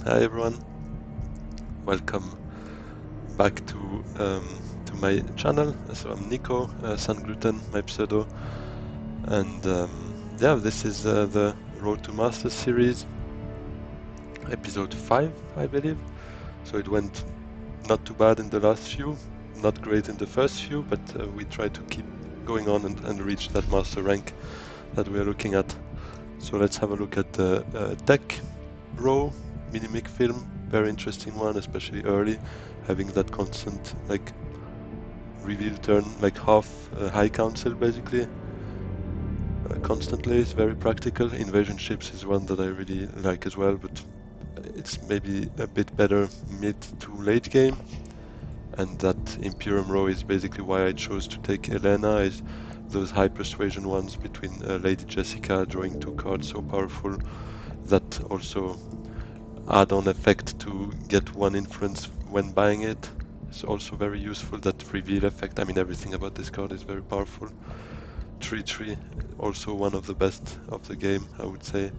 Hi everyone, welcome back to my channel. So I'm Nico, San Gluten, my pseudo, and yeah, this is the Road to Master series, episode 5, I believe. So it went not too bad in the last few, not great in the first few, but we try to keep going on and reach that master rank that we are looking at. So let's have a look at the tech row, mimic film, very interesting one, especially early, having that constant like reveal turn, like half high council basically, constantly. It's very practical. Invasion ships is one that I really like as well, but it's maybe a bit better mid to late game. And that Imperium row is basically why I chose to take Helena, is those high persuasion ones between Lady Jessica drawing 2 cards so powerful that also add-on effect to get 1 influence when buying it. It's also very useful, that reveal effect. I mean, everything about this card is very powerful. 3/3, also one of the best of the game, I would say.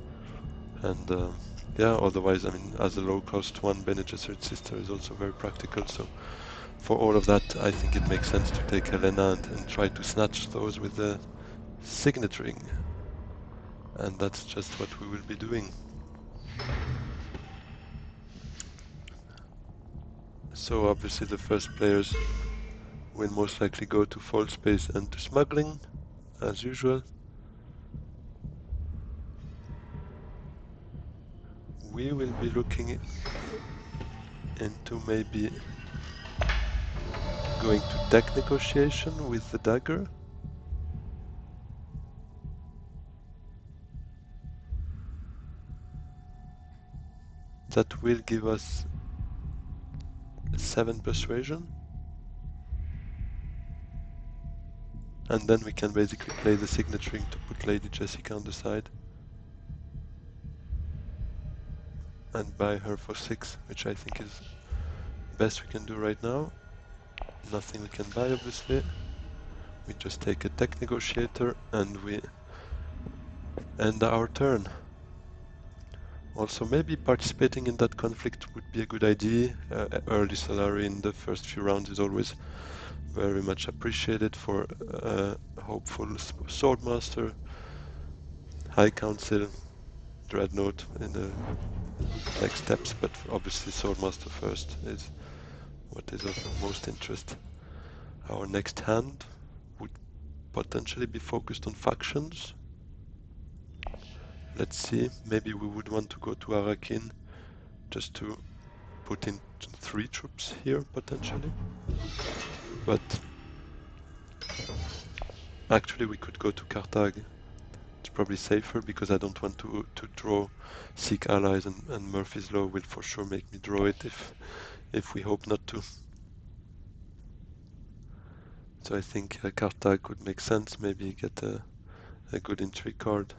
And yeah, otherwise, I mean, as a low cost one, Bene Gesserit's sister is also very practical. So for all of that, I think it makes sense to take Helena and try to snatch those with the signet ring. And that's just what we will be doing. So obviously the first players will most likely go to Fall Space and to Smuggling, as usual. We will be looking into maybe going to tech negotiation with the dagger. That will give us 7 persuasion. And then we can basically play the signet ring to put Lady Jessica on the side. And buy her for 6, which I think is best we can do right now. Nothing we can buy, obviously. We just take a tech negotiator and we end our turn. Also, maybe participating in that conflict would be a good idea. Early salary in the first few rounds is always very much appreciated for hopeful swordmaster, high council, dreadnought in the next steps, but obviously swordmaster first is what is of most interest. Our next hand would potentially be focused on factions. Let's see, maybe we would want to go to Arakin just to put in 3 troops here potentially. But actually we could go to Carthage. It's probably safer because I don't want to draw Seek allies, and Murphy's Law will for sure make me draw it if we hope not to. So I think Carthage could make sense, maybe get a good intrigue card.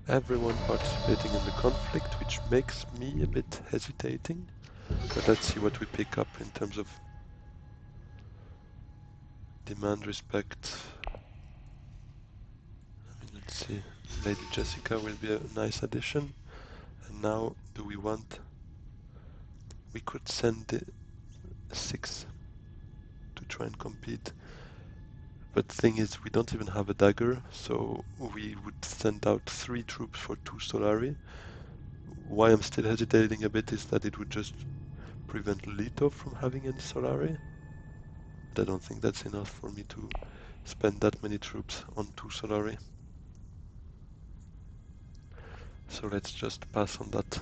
Everyone participating in the conflict, which makes me a bit hesitating. But let's see what we pick up in terms of demand, respect. I mean, let's see. Lady Jessica will be a nice addition. And now, do we want... We could send 6 to try and compete. But the thing is, we don't even have a dagger, so we would send out 3 troops for 2 Solari. Why I'm still hesitating a bit is that it would just prevent Leto from having any Solari. But I don't think that's enough for me to spend that many troops on 2 Solari. So let's just pass on that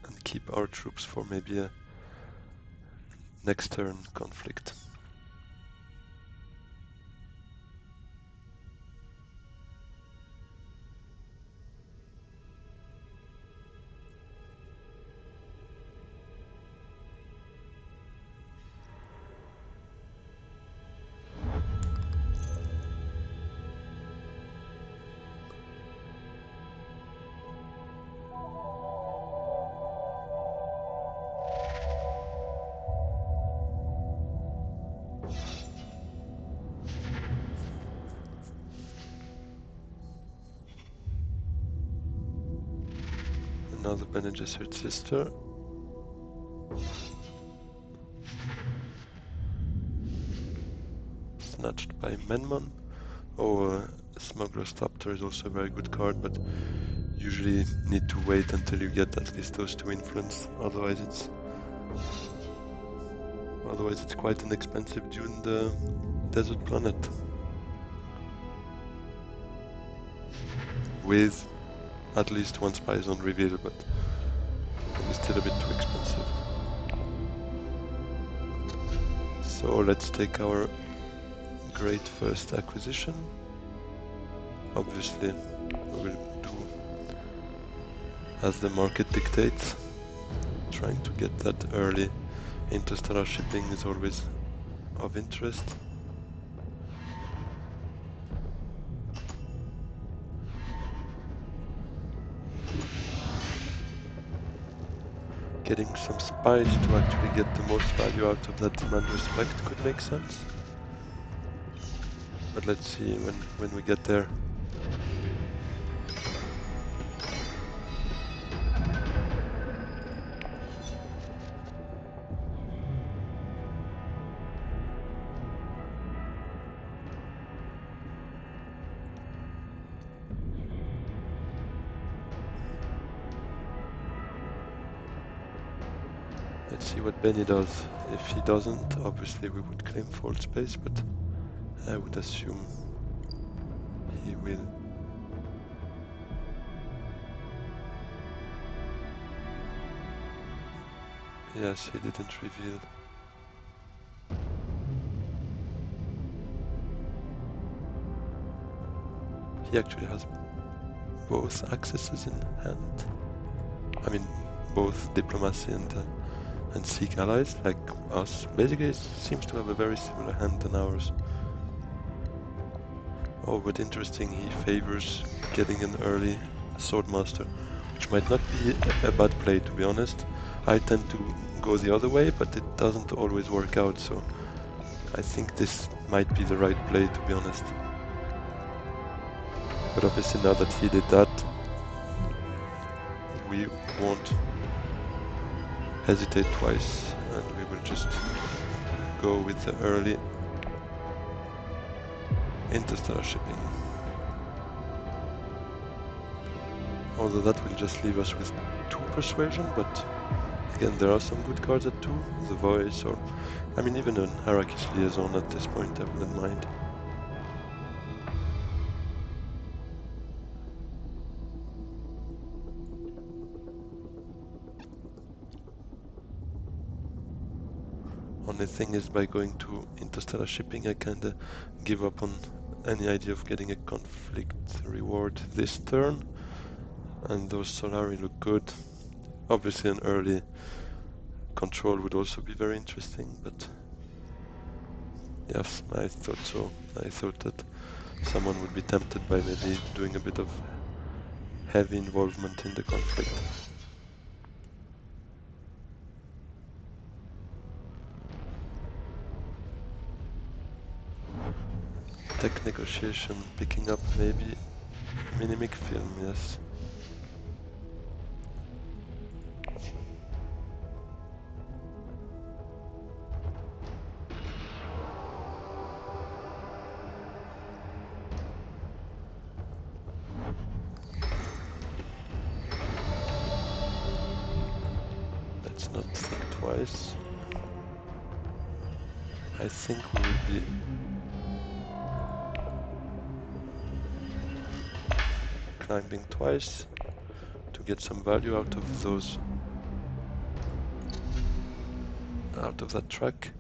and keep our troops for maybe a next turn conflict. another Bene Gesserit sister. Snatched by Menmon. Oh, Smuggler's Thopter is also a very good card, but usually need to wait until you get at least those 2 influence, otherwise it's quite an expensive Dune, the desert planet. With at least 1 Spy Zone reveal, but it's still a bit too expensive. So let's take our great first acquisition. Obviously, we will do as the market dictates. Trying to get that early interstellar shipping is always of interest. Getting some spies to actually get the most value out of that demand respect could make sense. But let's see when we get there. Let's see what Benny does. If he doesn't, obviously we would claim fault space, but I would assume he will. Yes, he didn't reveal. He actually has both accesses in hand. I mean, both diplomacy and seek allies, like us. Basically, it seems to have a very similar hand than ours. Oh, but interesting, he favors getting an early Swordmaster, which might not be a bad play, to be honest. I tend to go the other way, but it doesn't always work out, so I think this might be the right play, to be honest. But obviously now that he did that, we won't hesitate twice, and we will just go with the early interstellar shipping. Although that will just leave us with 2 persuasion, but again, there are some good cards at 2. The Voice, or I mean, even an Arrakis Liaison at this point, I wouldn't mind. Only thing is, by going to interstellar shipping, I kinda give up on any idea of getting a conflict reward this turn. And those Solari look good. Obviously an early control would also be very interesting, but yes, I thought so. I thought that someone would be tempted by maybe doing a bit of heavy involvement in the conflict. Tech negotiation, picking up maybe Minimic film, yes. Let's not think twice. I think we will be climbing twice to get some value out of those, out of that track.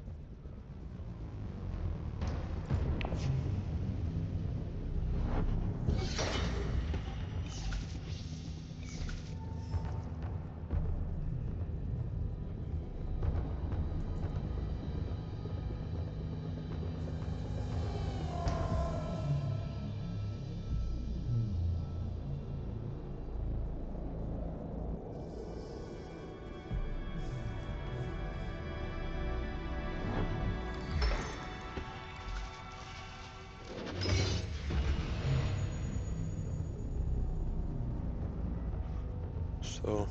So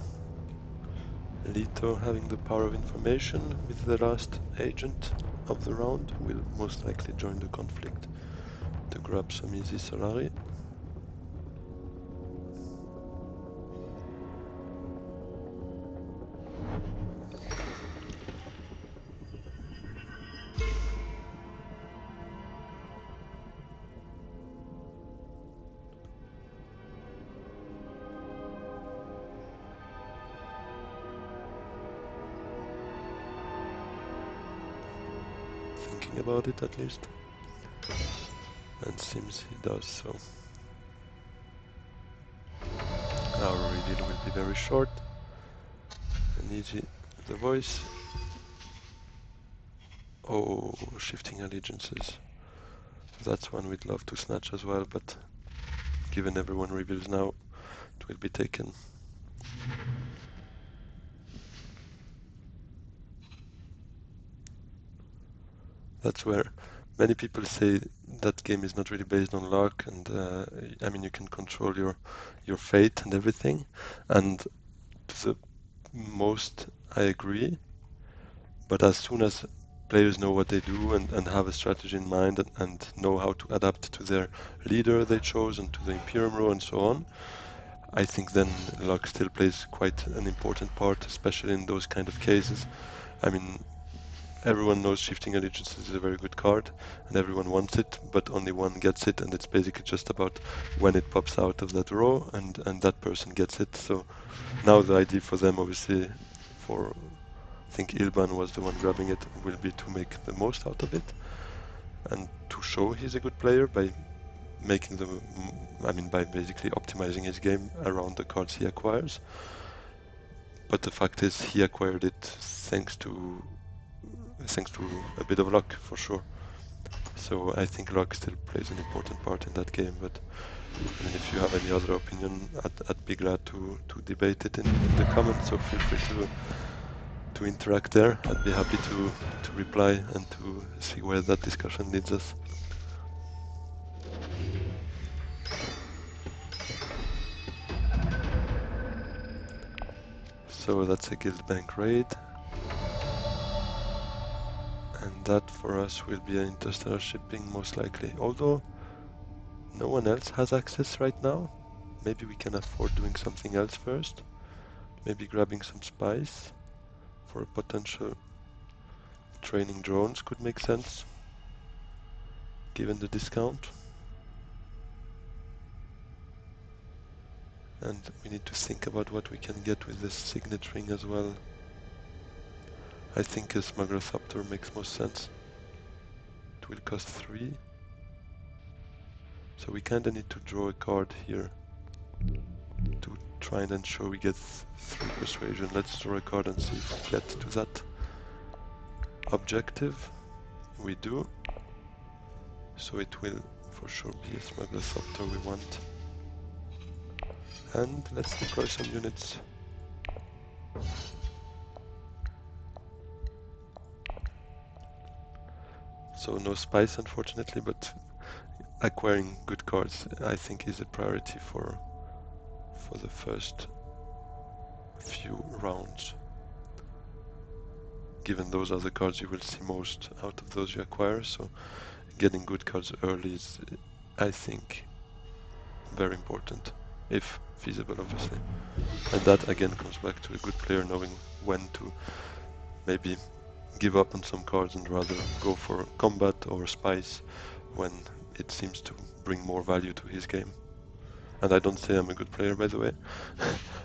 Leto having the power of information with the last agent of the round will most likely join the conflict to grab some easy Solari. Thinking about it at least. And seems he does so. Our reveal will be very short. And easy. The voice. Oh, shifting allegiances. That's one we'd love to snatch as well, but given everyone reveals now, it will be taken. That's where many people say that game is not really based on luck, and I mean you can control your fate and everything, and to the most I agree. But as soon as players know what they do and have a strategy in mind and know how to adapt to their leader they chose and to the Imperium row and so on, I think then luck still plays quite an important part, especially in those kind of cases. I mean, everyone knows Shifting Allegiances is a very good card, and everyone wants it, but only one gets it, and it's basically just about when it pops out of that row, and that person gets it. So now the idea for them, obviously, for I think Ilban was the one grabbing it, will be to make the most out of it, and to show he's a good player by making the, I mean, by basically optimizing his game around the cards he acquires. But the fact is, he acquired it thanks to a bit of luck, for sure. So I think luck still plays an important part in that game. But I mean, if you have any other opinion, I'd be glad to debate it in the comments. So feel free to interact there. I'd be happy to reply and to see where that discussion leads us. So that's a guild bank raid. And that for us will be an interstellar shipping most likely. Although no one else has access right now. Maybe we can afford doing something else first. Maybe grabbing some spice for a potential training drones could make sense, given the discount. And we need to think about what we can get with this signet ring as well. I think a smuggler scepter makes most sense. It will cost 3. So we kinda need to draw a card here to try and ensure we get 3 persuasion. Let's draw a card and see if we get to that objective. We do. So it will for sure be a smuggler scepter we want. And let's deploy some units. So no spice unfortunately, but acquiring good cards I think is a priority for the first few rounds. Given those are the cards you will see most out of those you acquire, so getting good cards early is, I think, very important, if feasible obviously. And that again comes back to a good player knowing when to maybe give up on some cards and rather go for combat or spice when it seems to bring more value to his game. And I don't say I'm a good player, by the way,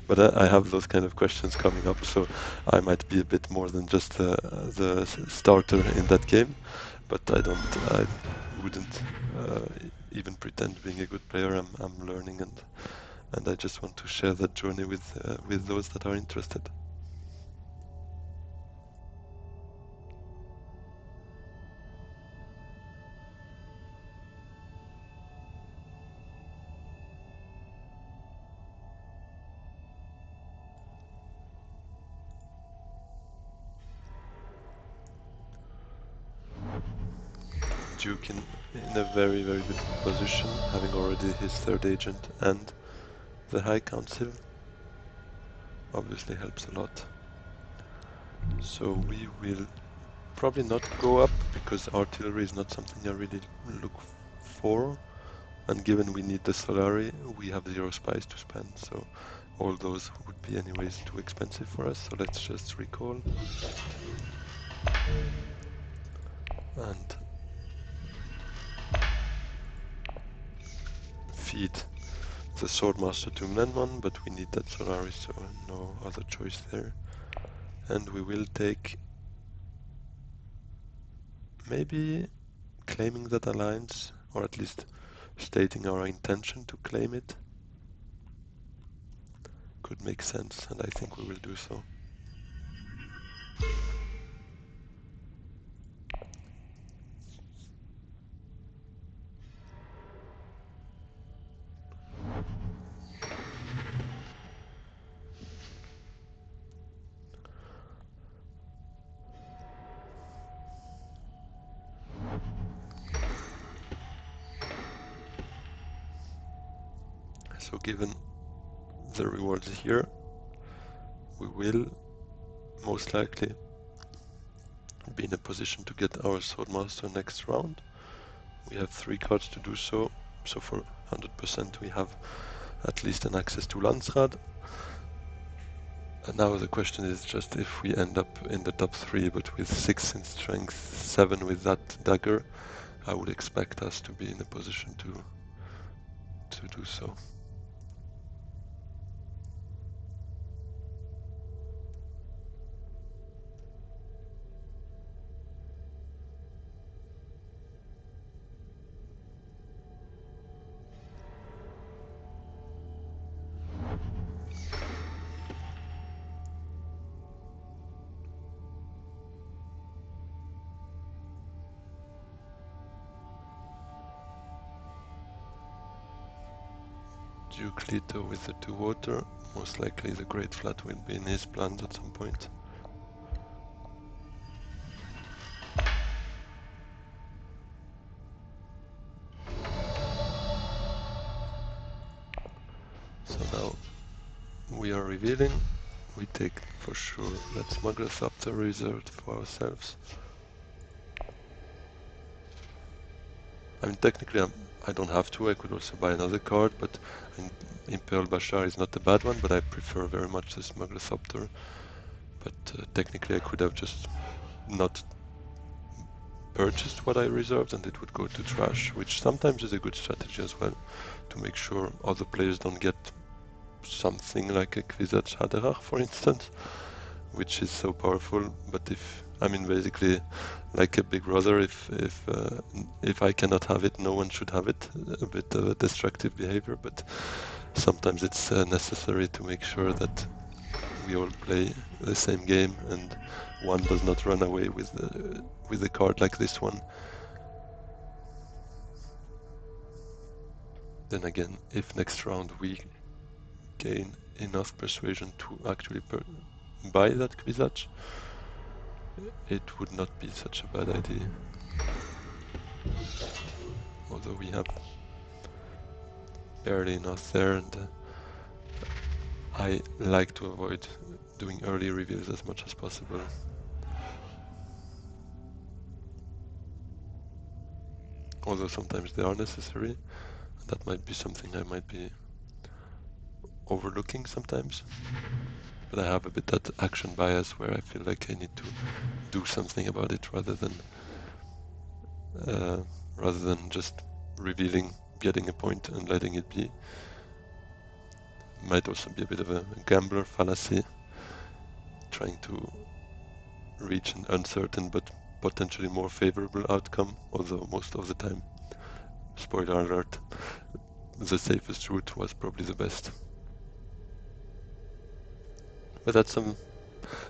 but I have those kind of questions coming up, so I might be a bit more than just the starter in that game. But I wouldn't even pretend being a good player. I'm learning, and I just want to share that journey with those that are interested. Duke in a very, very good position, having already his third agent and the High Council. obviously helps a lot. So we will probably not go up because artillery is not something I really look for. And given we need the Solari, we have 0 spies to spend, so all those would be anyways too expensive for us. So let's just recall and feed the Swordmaster to Mlenmon, but we need that Solari, so no other choice there. And we will take maybe claiming that alliance, or at least stating our intention to claim it. Could make sense, and I think we will do so. So given the rewards here, we will most likely be in a position to get our Swordmaster next round. We have 3 cards to do so, so for 100% we have at least an access to Landsrad. And now the question is just if we end up in the top 3, but with 6 in strength, 7 with that dagger, I would expect us to be in a position to do so. Duke Leto with the 2 water, most likely the Great Flat will be in his plans at some point. So now we are revealing, we take for sure that Smuggler's Raptor reserved for ourselves. I mean, technically I don't have to, I could also buy another card, but Imperial Bashar is not a bad one, but I prefer very much the Smuggler's Raptor. But technically I could have just not purchased what I reserved and it would go to trash, which sometimes is a good strategy as well, to make sure other players don't get something like a Kwisatz Haderach, for instance, which is so powerful. But if, I mean, basically like a big brother, if I cannot have it, no one should have it. A bit of a destructive behavior, but sometimes it's necessary to make sure that we all play the same game and one does not run away with a card like this one. Then again, if next round we gain enough persuasion to actually buy that Kwisatz, it would not be such a bad idea. Although we have barely enough there, and I like to avoid doing early reveals as much as possible. Although sometimes they are necessary, and that might be something I might be overlooking sometimes. But I have a bit that action bias where I feel like I need to do something about it rather than just revealing, getting a point and letting it be. Might also be a bit of a gambler fallacy, trying to reach an uncertain but potentially more favorable outcome, although most of the time, spoiler alert, the safest route was probably the best. But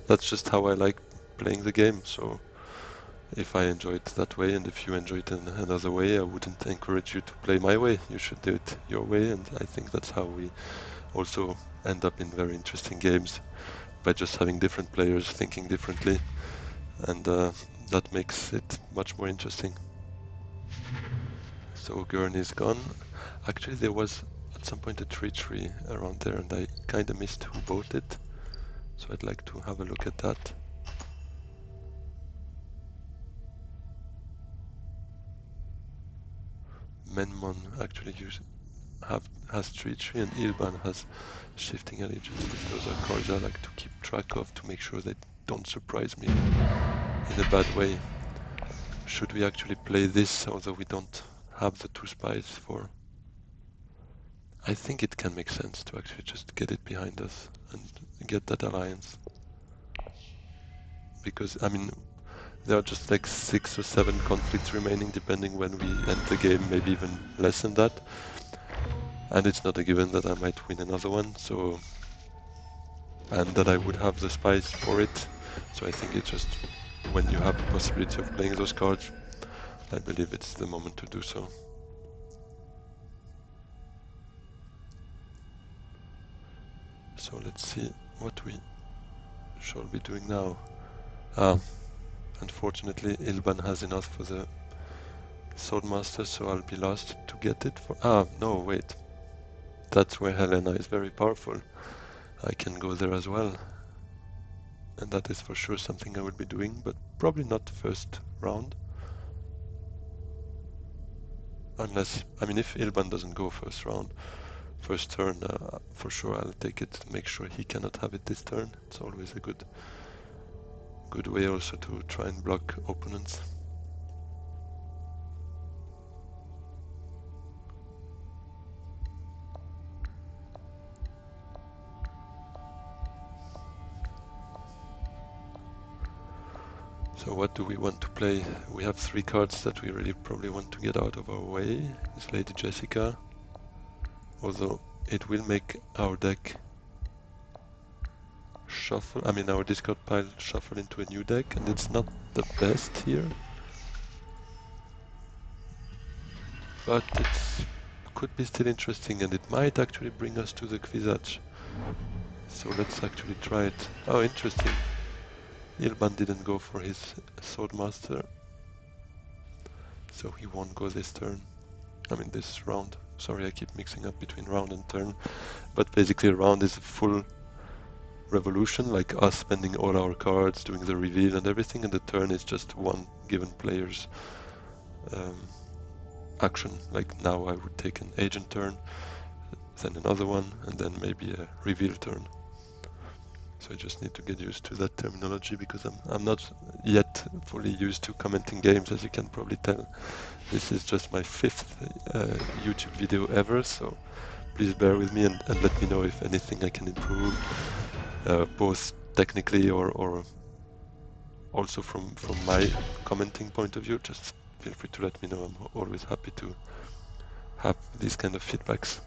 that's just how I like playing the game, so if I enjoy it that way and if you enjoy it in another way, I wouldn't encourage you to play my way. You should do it your way, and I think that's how we also end up in very interesting games, by just having different players thinking differently, and that makes it much more interesting. So Gurn is gone. Actually, there was at some point a tree around there, and I kind of missed who bought it. So I'd like to have a look at that. Menmon actually has treachery, and Ilban has shifting allegiances. Those are cards I like to keep track of to make sure they don't surprise me in a bad way. Should we actually play this, although we don't have the 2 spies for... I think it can make sense to actually just get it behind us and get that alliance. Because, I mean, there are just like 6 or 7 conflicts remaining, depending when we end the game, maybe even less than that. And it's not a given that I might win another one, so... and that I would have the spies for it. So I think it's just, when you have the possibility of playing those cards, I believe it's the moment to do so. So let's see what we shall be doing now. Unfortunately, Ilban has enough for the Swordmaster, so I'll be last to get it for... no, wait. That's where Helena is very powerful. I can go there as well. And that is for sure something I will be doing, but probably not first round. Unless, I mean, if Ilban doesn't go first round, first turn, for sure I'll take it, make sure he cannot have it this turn. It's always a good way also to try and block opponents. So what do we want to play? We have 3 cards that we really probably want to get out of our way. It's Lady Jessica, although it will make our deck shuffle, I mean our discard pile shuffle into a new deck, and it's not the best here. But it could be still interesting, and it might actually bring us to the Kwisatz. So let's actually try it. Oh, interesting. Ilban didn't go for his Swordmaster, so he won't go this turn. I mean this round. Sorry, I keep mixing up between round and turn. But basically a round is a full revolution, like us spending all our cards, doing the reveal and everything, and the turn is just one given player's action. Like now I would take an agent turn, then another one, and then maybe a reveal turn. So I just need to get used to that terminology, because I'm not yet fully used to commenting games, as you can probably tell. This is just my 5th YouTube video ever, so please bear with me and let me know if anything I can improve, both technically or also from my commenting point of view. Just feel free to let me know. I'm always happy to have these kind of feedbacks.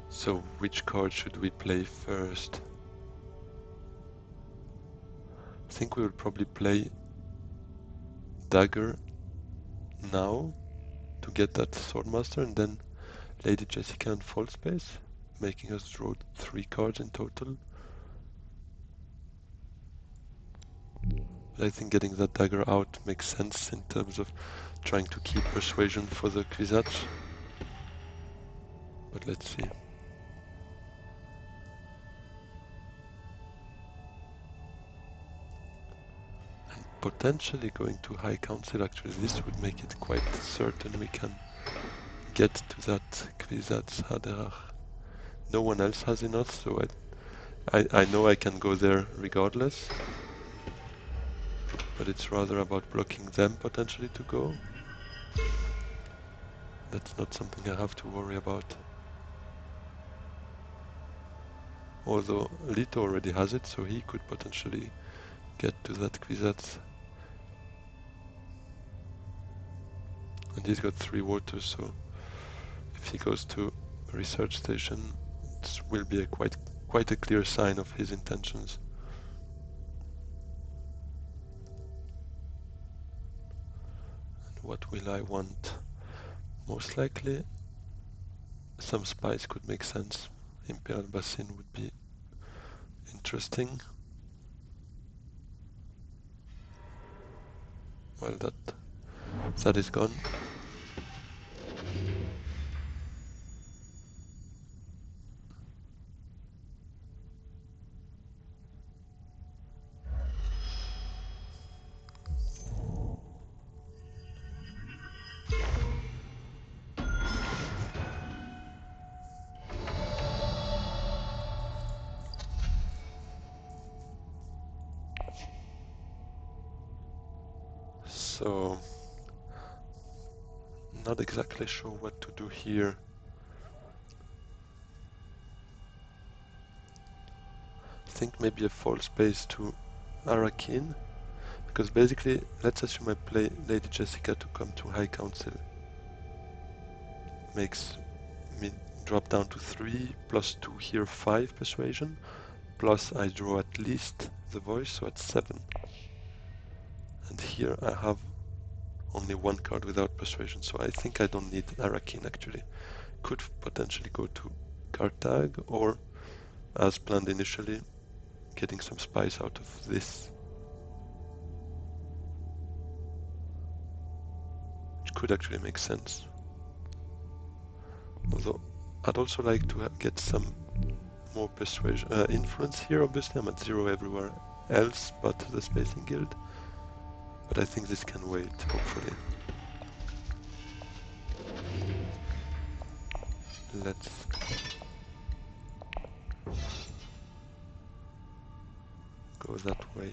So which card should we play first? I think we will probably play Dagger now to get that Swordmaster, and then Lady Jessica and Fall Space, making us draw 3 cards in total. But I think getting that dagger out makes sense in terms of trying to keep persuasion for the Kwisatz. But let's see. And potentially going to High Council, actually this would make it quite certain we can get to that Kwisatz Haderach. No one else has enough, so I know I can go there regardless. But it's rather about blocking them potentially to go. That's not something I have to worry about. Although Lito already has it, so he could potentially get to that Kwisatz. And he's got 3 waters, so if he goes to a research station, it will be a quite a clear sign of his intentions. And what will I want? Most likely some spies could make sense. Imperial Basin would be interesting. Well, that is gone. So, not exactly sure what to do here. I think maybe a false space to Arakin, because basically, let's assume I play Lady Jessica to come to High Council. Makes me drop down to 3, plus 2 here, 5 persuasion, plus I draw at least the voice, so it's 7. And here I have only one card without persuasion, so I think I don't need Arakin actually. Could potentially go to Carthag, or as planned initially, getting some spice out of this. Which could actually make sense. Although I'd also like to get some more persuasion influence here. Obviously I'm at 0 everywhere else but the Spacing Guild. But I think this can wait, hopefully. Let's go that way.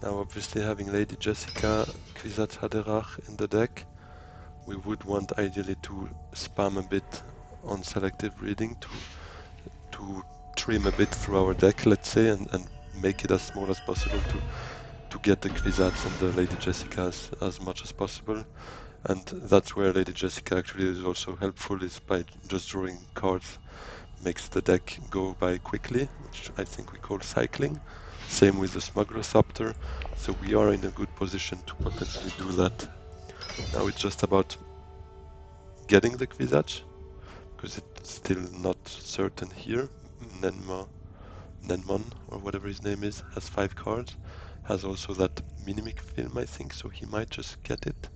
Now obviously having Lady Jessica, Kwisatz Haderach in the deck, we would want ideally to spam a bit on selective reading to trim a bit through our deck, let's say, and make it as small as possible to get the Kwisatz and the Lady Jessica as much as possible. And that's where Lady Jessica actually is also helpful, is by just drawing cards, makes the deck go by quickly, which I think we call cycling. Same with the Smuggler Scepter, so we are in a good position to potentially do that. Now it's just about getting the Kwisatz, because it's still not certain here. Nenmon, or whatever his name is, has 5 cards, has also that Minimic film, I think, so he might just get it.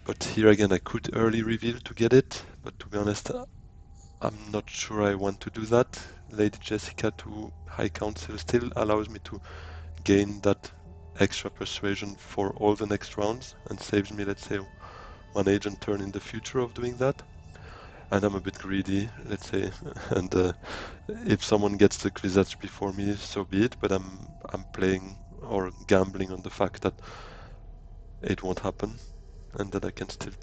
But here again, I could early reveal to get it, but to be honest, I'm not sure I want to do that. Lady Jessica to High Council still allows me to gain that extra persuasion for all the next rounds, and saves me, let's say, one agent turn in the future of doing that. And I'm a bit greedy, let's say, and if someone gets the Kwisatz before me, so be it, but I'm playing or gambling on the fact that it won't happen, and that I can still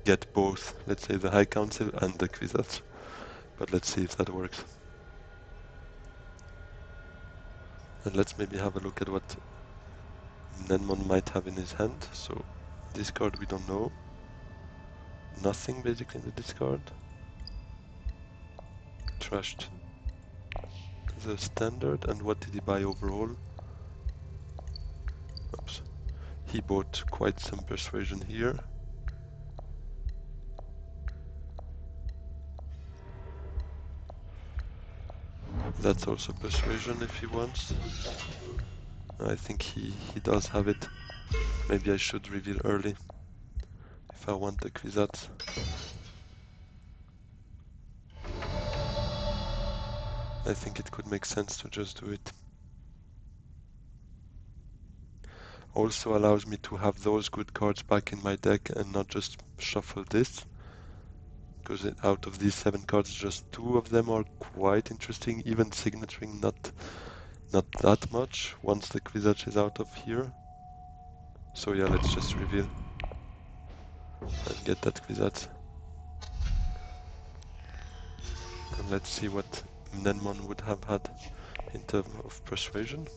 get both, let's say, the High Council and the Kwisatz. But let's see if that works. And let's maybe have a look at what Nenmon might have in his hand. So this card we don't know. Nothing basically in the discard. Trashed the standard, and what did he buy overall? Oops. He bought quite some persuasion here. That's also persuasion if he wants. I think he does have it. Maybe I should reveal early if I want the Kwisatz. I think it could make sense to just do it. Also allows me to have those good cards back in my deck and not just shuffle this. Because out of these 7 cards, just 2 of them are quite interesting, even signaturing not that much once the Kwisatz is out of here. So yeah, let's just reveal and get that Kwisatz. And let's see what Nenmon would have had in terms of persuasion.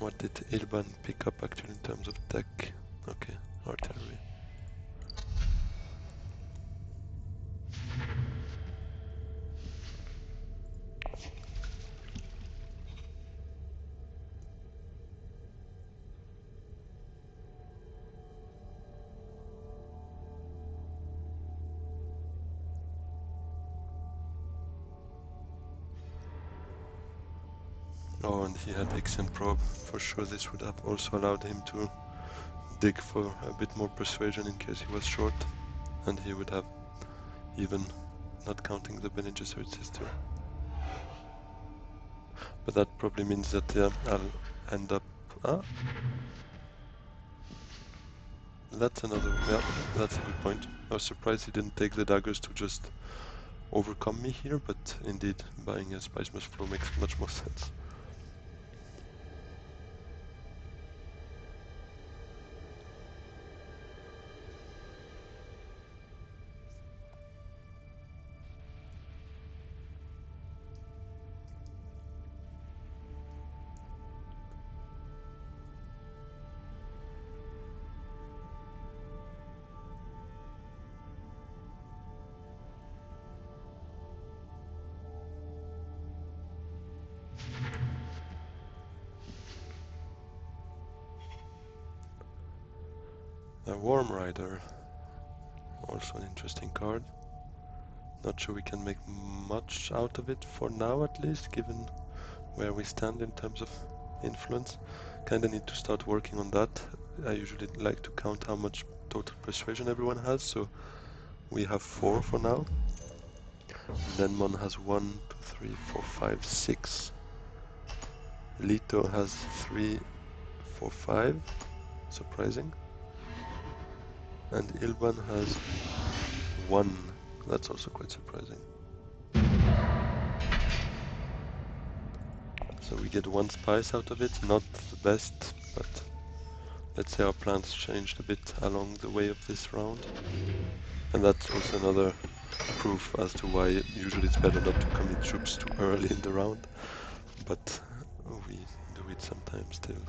What did Ilban pick up actually in terms of deck? Okay, artillery. Oh, and he had X and probe. For sure this would have also allowed him to dig for a bit more persuasion in case he was short. And he would have even not counting the Bene Gesserit sister. But that probably means that I'll end up... Ah! That's another... Yeah, that's a good point. I was surprised he didn't take the daggers to just overcome me here, but indeed, buying a Spice Must Flow makes much more sense. A Worm Rider, also an interesting card. Not sure we can make much out of it for now at least, given where we stand in terms of influence. Kinda need to start working on that. I usually like to count how much total persuasion everyone has, so we have 4 for now. Nenmon has 1, 2, 3, 4, 5, 6. Lito has 3, 4, 5. Surprising. And Ilban has 1. That's also quite surprising. So we get 1 spice out of it, not the best, but let's say our plans changed a bit along the way of this round. And that's also another proof as to why usually it's better not to commit troops too early in the round, but we do it sometimes still.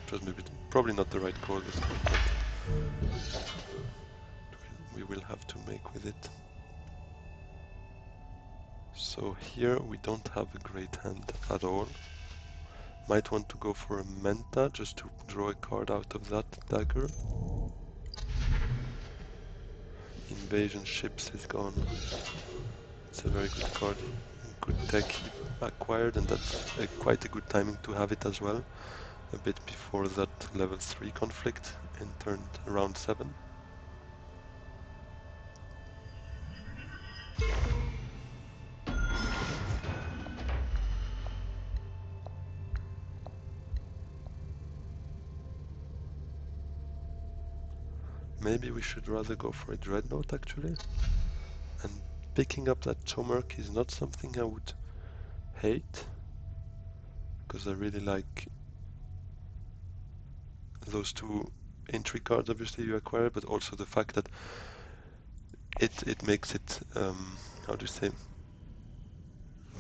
It was maybe probably not the right call this time, but we will have to make with it. So here we don't have a great hand at all. Might want to go for a Menta just to draw a card out of that dagger. Invasion ships is gone. It's a very good card. Good tech he acquired, and that's quite a good timing to have it as well. A bit before that level 3 conflict in turn round 7. Maybe we should rather go for a Dreadnought actually. And picking up that Chomerk is not something I would hate, because I really like those 2 entry cards obviously you acquire, but also the fact that it makes it, how do you say,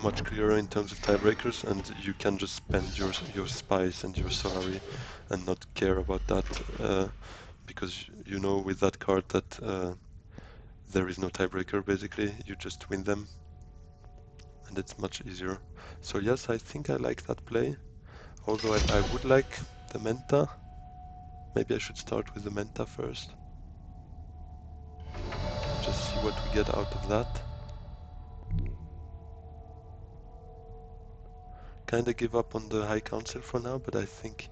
much clearer in terms of tiebreakers, and you can just spend your spice and your salary and not care about that, because you know with that card that there is no tiebreaker basically, you just win them, and it's much easier. So yes, I think I like that play, although I would like the Menta. Maybe I should start with the Menta first. Just see what we get out of that. Kinda give up on the High Council for now, but I think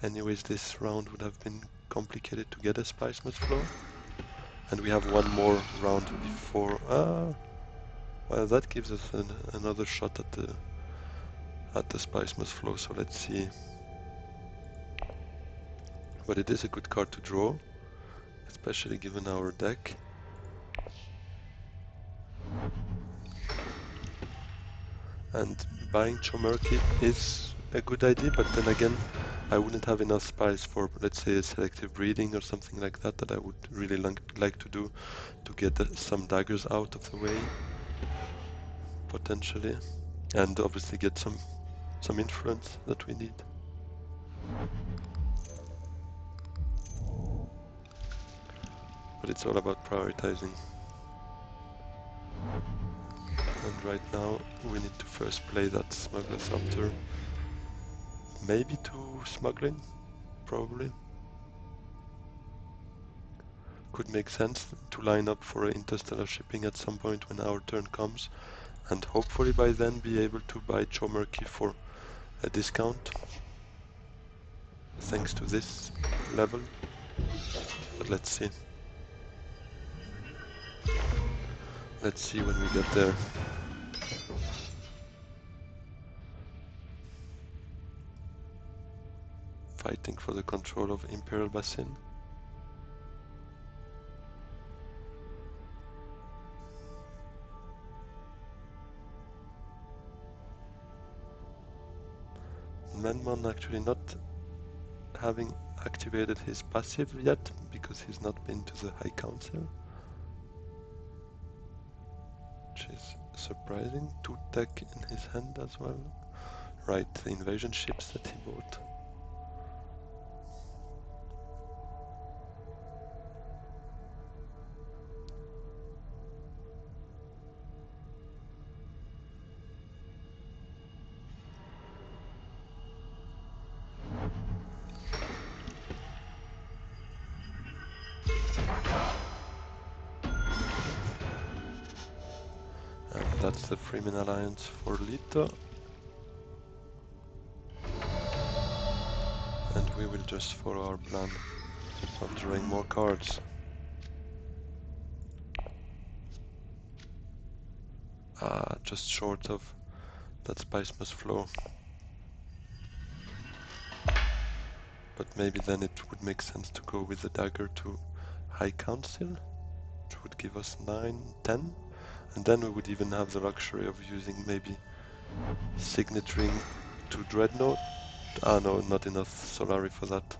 anyways this round would have been complicated to get a Spice Must Flow. And we have one more round before... well, that gives us another shot at the Spice Must Flow, so let's see. But it is a good card to draw, especially given our deck. And buying Chomerky is a good idea, but then again, I wouldn't have enough spice for, let's say, a selective breeding or something like that I would really like to do to get some daggers out of the way, potentially, and obviously get some some influence that we need. But it's all about prioritizing. And right now we need to first play that Smuggler's Hunter. Maybe to smuggling, probably. Could make sense to line up for interstellar shipping at some point when our turn comes, and hopefully by then be able to buy Chomerky for a discount, thanks to this level. But let's see. Let's see when we get there. Fighting for the control of Imperial Basin. Menman actually not having activated his passive yet, because he's not been to the High Council. Which is surprising. 2 tech in his hand as well. Right, the invasion ships that he bought. And that's the Freeman Alliance for Lito. And we will just follow our plan of drawing more cards. Just short of that Spice Must Flow. But maybe then it would make sense to go with the dagger to High Council, which would give us 9, 10. And then we would even have the luxury of using maybe Signet Ring to Dreadnought. No, not enough Solari for that.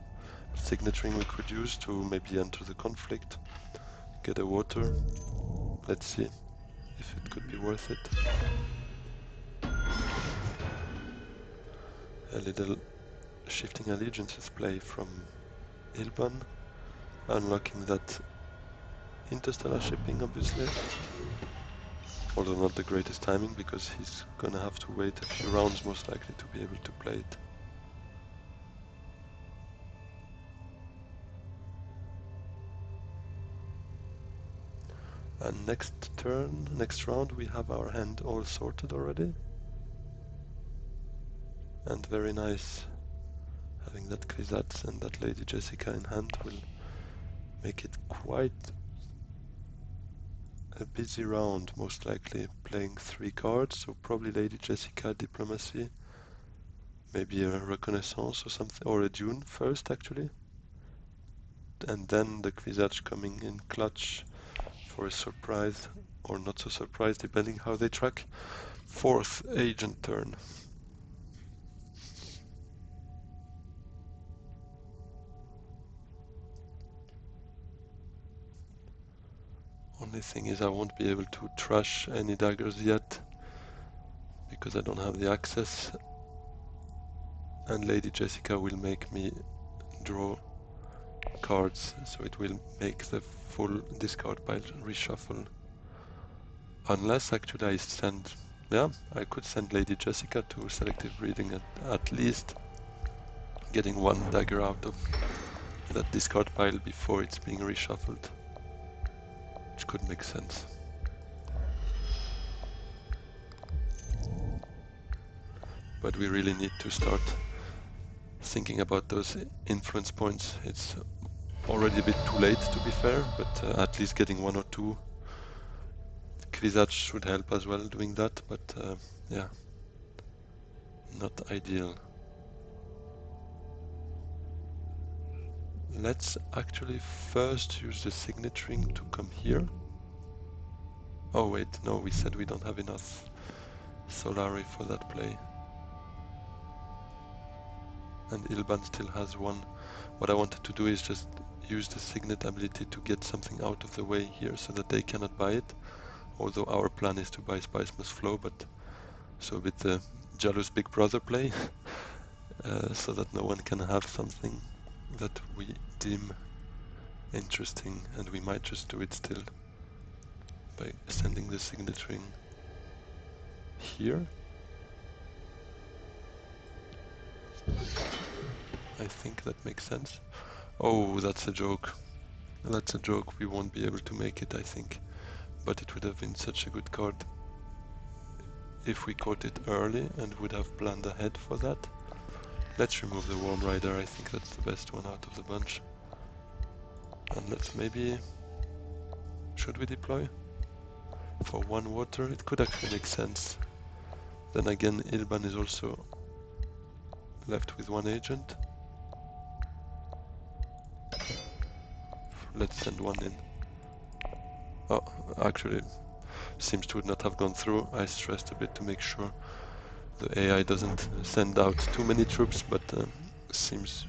Signet Ring we could use to maybe enter the conflict, get a water. Let's see if it could be worth it. A little Shifting Allegiances play from Ilban, unlocking that interstellar shipping obviously. Although not the greatest timing, because he's gonna have to wait a few rounds most likely to be able to play it. And next round, we have our hand all sorted already. And very nice. Having that Kwisatz and that Lady Jessica in hand will make it quite a busy round, most likely. Playing 3 cards, so probably Lady Jessica, Diplomacy, maybe a Reconnaissance or something, or a Dune first actually. And then the Kwisatz coming in clutch for a surprise, or not so surprise, depending how they track. 4th agent turn. Only thing is I won't be able to trash any daggers yet, because I don't have the access, and Lady Jessica will make me draw cards, so it will make the full discard pile reshuffle. Unless actually I send, yeah, I could send Lady Jessica to selective breeding at least, getting 1 dagger out of that discard pile before it's being reshuffled, which could make sense. But we really need to start thinking about those influence points. It's already a bit too late, to be fair, but at least getting 1 or 2 Kwisatz should help as well doing that, but yeah, not ideal. Let's actually first use the signet ring to come here. Oh wait, no, we said we don't have enough Solari for that play. And Ilban still has 1. What I wanted to do is just use the signet ability to get something out of the way here so that they cannot buy it. Although our plan is to buy Spice Must Flow, but so with the jealous big brother play, so that no one can have something that we deem interesting, and we might just do it still by sending the signet ring here. I think that makes sense. Oh, that's a joke. That's a joke. We won't be able to make it, I think. But it would have been such a good card if we caught it early and would have planned ahead for that. Let's remove the Worm Rider. I think that's the best one out of the bunch. And let's maybe... Should we deploy? For 1 water? It could actually make sense. Then again, Ilban is also left with 1 agent. Let's send 1 in. Oh, actually, seems to not have gone through. I stressed a bit to make sure the AI doesn't send out too many troops, but seems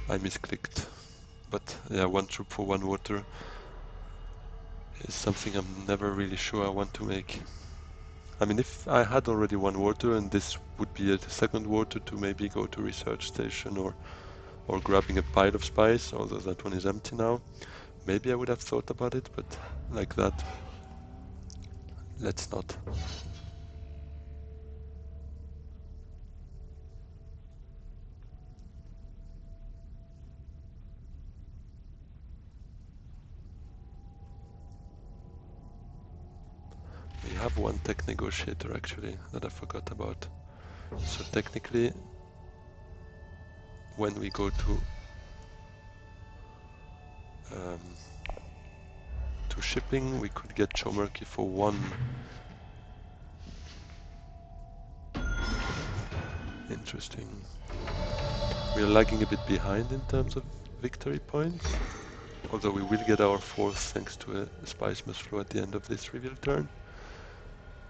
I misclicked. But yeah, 1 troop for 1 water is something I'm never really sure I want to make. I mean, if I had already 1 water and this would be a 2nd water to maybe go to research station or grabbing a pile of spice, although that one is empty now, maybe I would have thought about it, but like that, let's not. We have 1 tech negotiator actually that I forgot about. So technically, when we go to shipping, we could get Chomerky for 1. Interesting. We are lagging a bit behind in terms of victory points, although we will get our 4th thanks to a Spice Must Flow at the end of this reveal turn.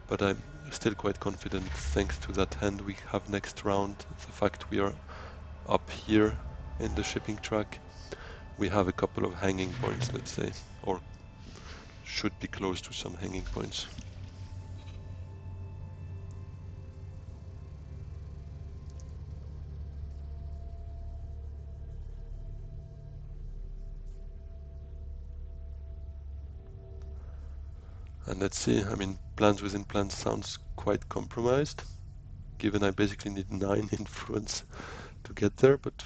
But I'm still quite confident thanks to that hand we have next round, the fact we are up here in the shipping track. We have a couple of hanging points, let's say, or should be close to some hanging points. And let's see, I mean, plans within plans sounds quite compromised, given I basically need 9 influence to get there, but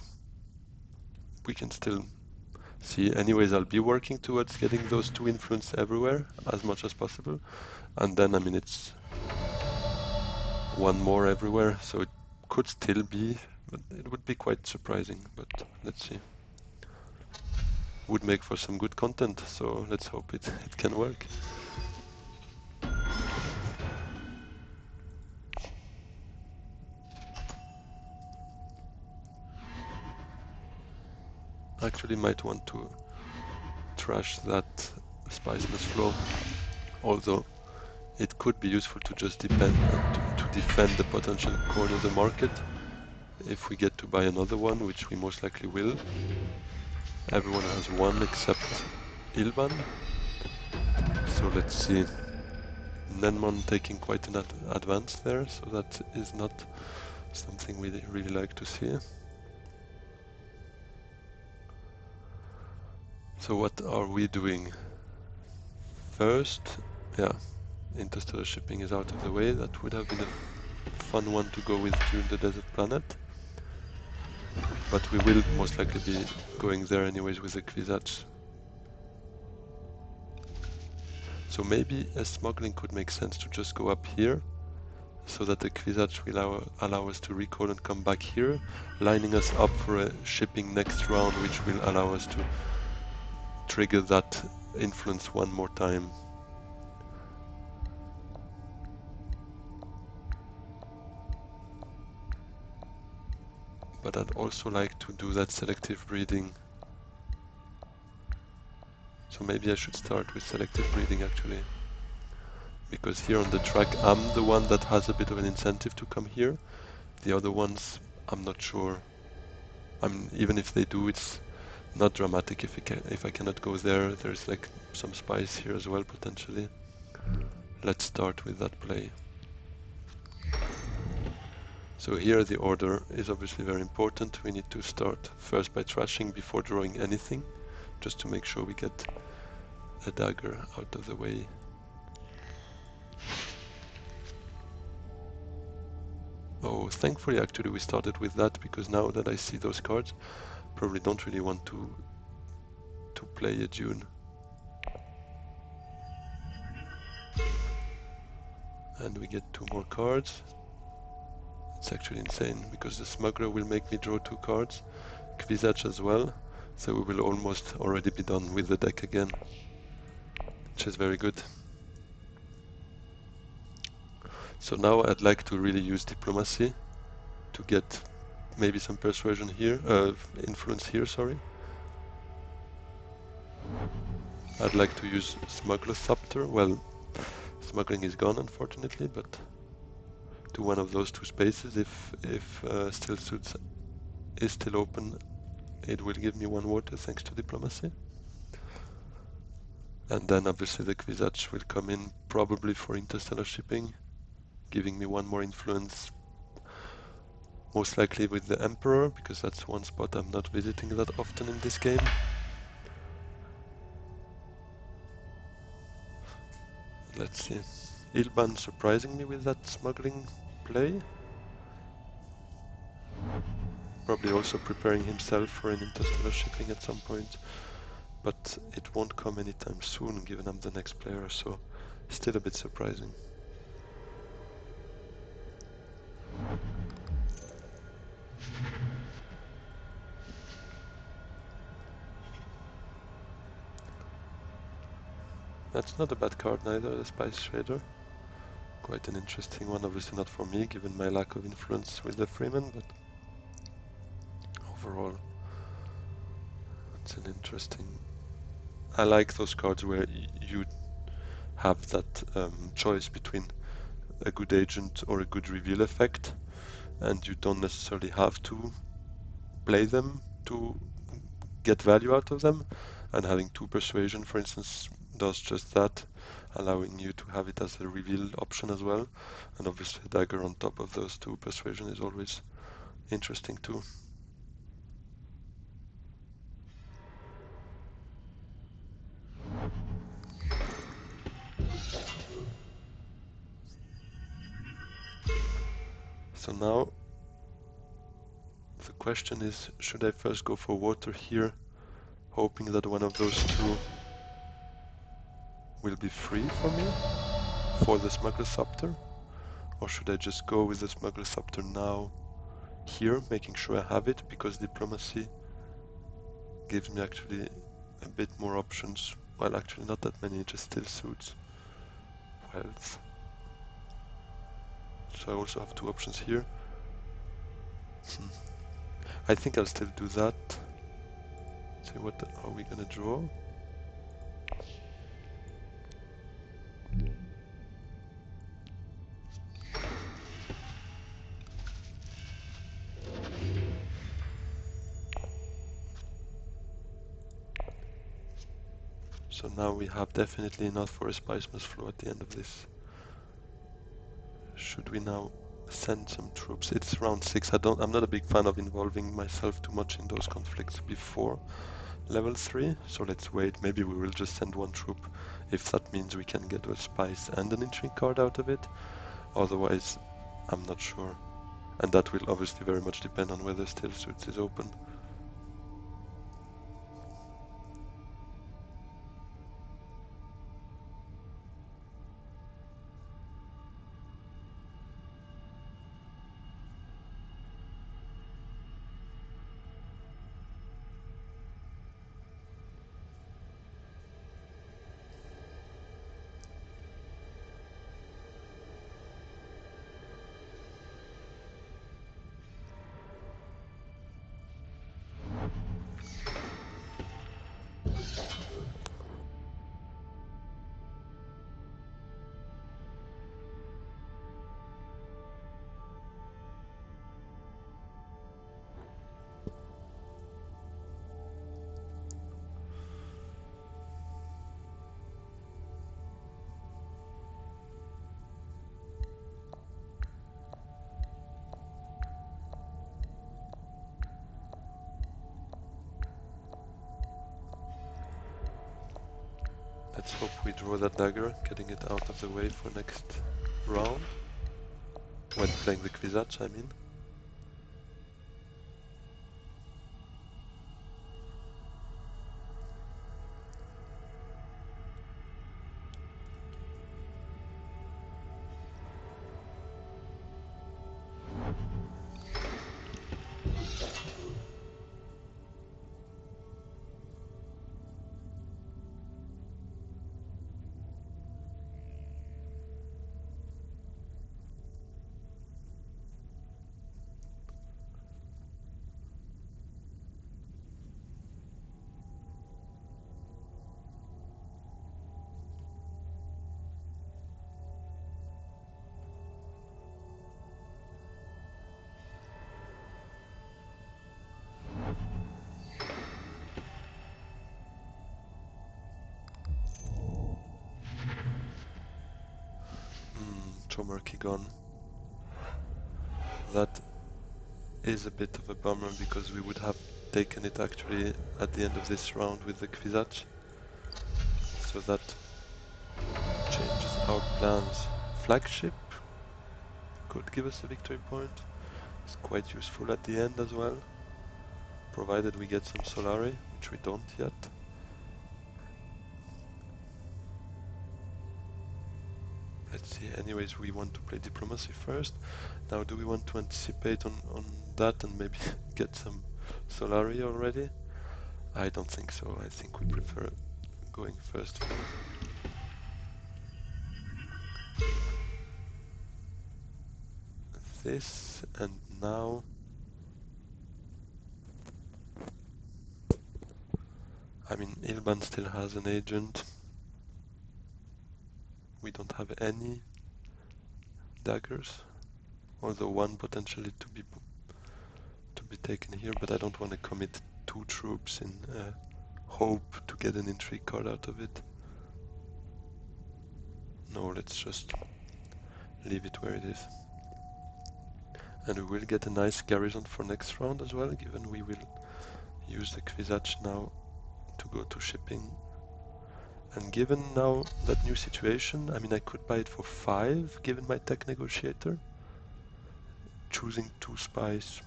we can still see. Anyways, I'll be working towards getting those 2 influence everywhere as much as possible. And then, I mean, it's 1 more everywhere, so it could still be, but it would be quite surprising, but let's see. Would make for some good content, so let's hope it can work. Actually might want to trash that Spice Must Flow, although it could be useful to just to defend the potential corner of the market if we get to buy another one, which we most likely will. Everyone has 1 except Ilban, so let's see. Nenmon taking quite an advance there, so that is not something we really like to see. So what are we doing? First, yeah, interstellar shipping is out of the way. That would have been a fun one to go with Dune the Desert Planet. But we will most likely be going there anyways with the Kwisatz. So maybe a smuggling could make sense to just go up here, so that the Kwisatz will allow us to recall and come back here, lining us up for a shipping next round, which will allow us to trigger that influence 1 more time. But I'd also like to do that selective breeding. So maybe I should start with selective breeding actually. Because here on the track I'm the one that has a bit of an incentive to come here. The other ones, I'm not sure. I mean, even if they do, it's not dramatic if I cannot go there. There's like some spice here as well potentially. Let's start with that play. So here the order is obviously very important. We need to start first by trashing before drawing anything, just to make sure we get a dagger out of the way. Oh, thankfully actually we started with that, because now that I see those cards, probably don't really want to play a Dune. And we get 2 more cards. It's actually insane, because the Smuggler will make me draw 2 cards, Kwisatz as well, so we will almost already be done with the deck again, which is very good. So now I'd like to really use diplomacy to get maybe some persuasion here, influence here, sorry. I'd like to use Smuggler Scepter. Well, smuggling is gone unfortunately, but to one of those 2 spaces, if Still Suits is still open, it will give me 1 water thanks to diplomacy. And then obviously the Kwisatz will come in probably for interstellar shipping, giving me 1 more influence, most likely with the Emperor, because that's 1 spot I'm not visiting that often in this game. Let's see. Ilban surprising me with that smuggling play. Probably also preparing himself for an interstellar shipping at some point, but it won't come anytime soon given I'm the next player, so still a bit surprising. That's not a bad card neither, the Spice Trader. Quite an interesting one, obviously not for me given my lack of influence with the Freeman, but overall it's an interesting... I like those cards where you have that choice between a good agent or a good reveal effect, and you don't necessarily have to play them to get value out of them, and having 2 persuasion, for instance, does just that, allowing you to have it as a reveal option as well, and obviously a dagger on top of those 2 persuasion is always interesting too. So now the question is, should I first go for water here, hoping that one of those 2 will be free for me for the Smuggler Scepter, or should I just go with the Smuggler Scepter now here, making sure I have it, because diplomacy gives me actually a bit more options. Well, actually not that many, just Still Suits, wealth. So I also have 2 options here. I think I'll still do that. See, what are we gonna draw? So now we have definitely enough for a Spiceman's Flow at the end of this. Should we now send some troops? It's round 6. I'm not a big fan of involving myself too much in those conflicts before level 3, so let's wait. Maybe we will just send 1 troop if that means we can get a spice and an intrigue card out of it. Otherwise, I'm not sure. And that will obviously very much depend on whether Still Suits is open. Let's hope we draw that dagger, getting it out of the way for next round. When playing the Kwisatz, I mean. Chomarky gone. That is a bit of a bummer because we would have taken it actually at the end of this round with the Kwisatz. So that changes our plans. Flagship could give us a victory point. It's quite useful at the end as well, provided we get some Solari, which we don't yet. Let's see, anyways, we want to play diplomacy first. Now, do we want to anticipate on that and maybe get some Solari already? I don't think so. I think we prefer going first for this, and now I mean, Ilban still has an agent. We don't have any daggers, although one potentially to be taken here, but I don't want to commit 2 troops in hope to get an intrigue card out of it. No, let's just leave it where it is. And we will get a nice garrison for next round as well, given we will use the Kwisatz now to go to shipping. And given now that new situation, I mean, I could buy it for 5, given my tech negotiator. Choosing 2 spies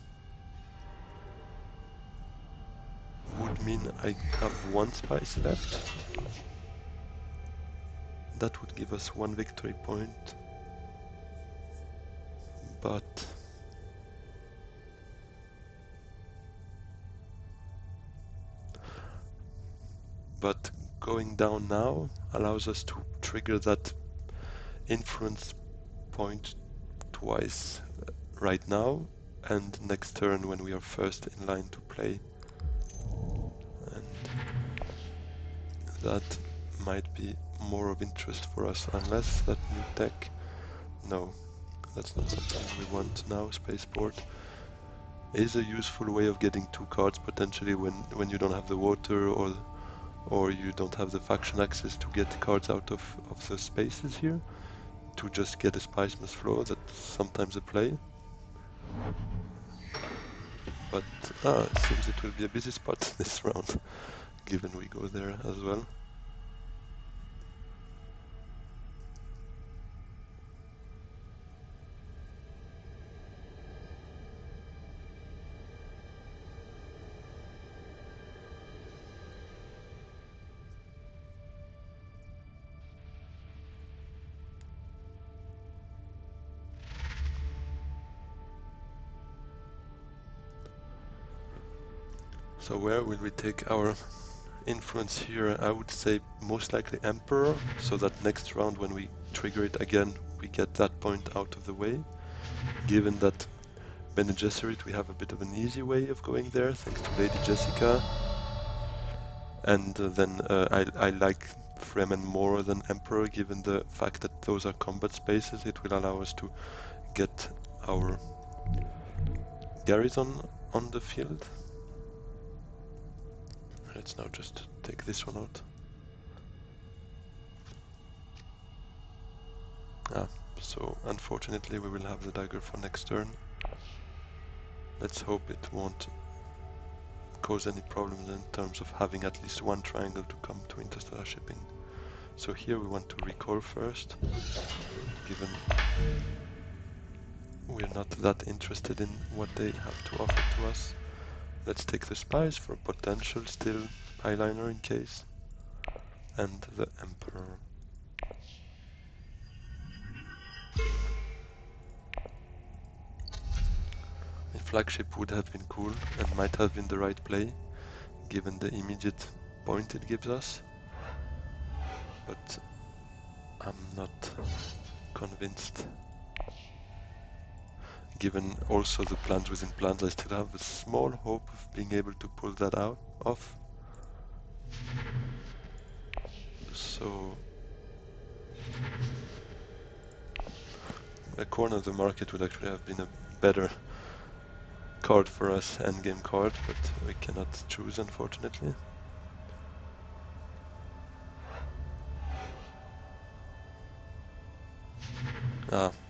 would mean I have 1 spice left. That would give us 1 victory point. But going down now allows us to trigger that influence point twice right now and next turn when we are first in line to play. And that might be more of interest for us, unless that new tech... No, that's not something we want now. Spaceport is a useful way of getting 2 cards potentially when you don't have the water or you don't have the faction access to get cards out of the spaces here, to just get a Spice Must Flow. That's sometimes a play. But it seems it will be a busy spot this round, given we go there as well. So where will we take our influence here? I would say most likely Emperor, so that next round when we trigger it again, we get that point out of the way. Given that Bene Gesserit, we have a bit of an easy way of going there, thanks to Lady Jessica. And then I like Fremen more than Emperor, given the fact that those are combat spaces. It will allow us to get our garrison on the field. Let's now just take this one out. So unfortunately we will have the dagger for next turn. Let's hope it won't cause any problems in terms of having at least 1 triangle to come to interstellar shipping. So here we want to recall first, given we're not that interested in what they have to offer to us. Let's take the spies for potential still byliner in case, and the Emperor. A flagship would have been cool and might have been the right play, given the immediate point it gives us, but I'm not convinced. Given also the plans within plans, I still have a small hope of being able to pull that off. So a corner of the market would actually have been a better card for us, endgame card, but we cannot choose, unfortunately.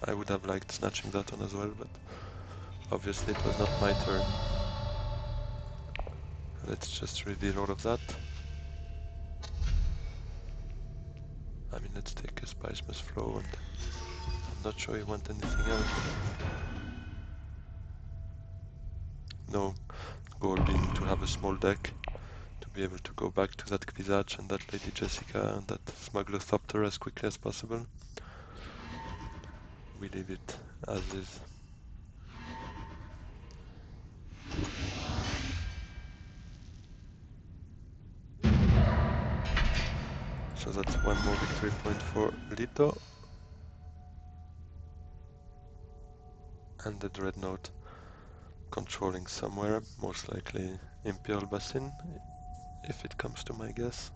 I would have liked snatching that one as well, but obviously it was not my turn. Let's just reveal all of that. I mean, let's take a Spice Must Flow, and I'm not sure you want anything else. No, goal being to have a small deck, to be able to go back to that Kwisatz and that Lady Jessica and that Smuggler Thopter as quickly as possible. We leave it as is. So that's one more victory point for Lito. And the Dreadnought controlling somewhere, most likely Imperial Basin, if it comes to my guess.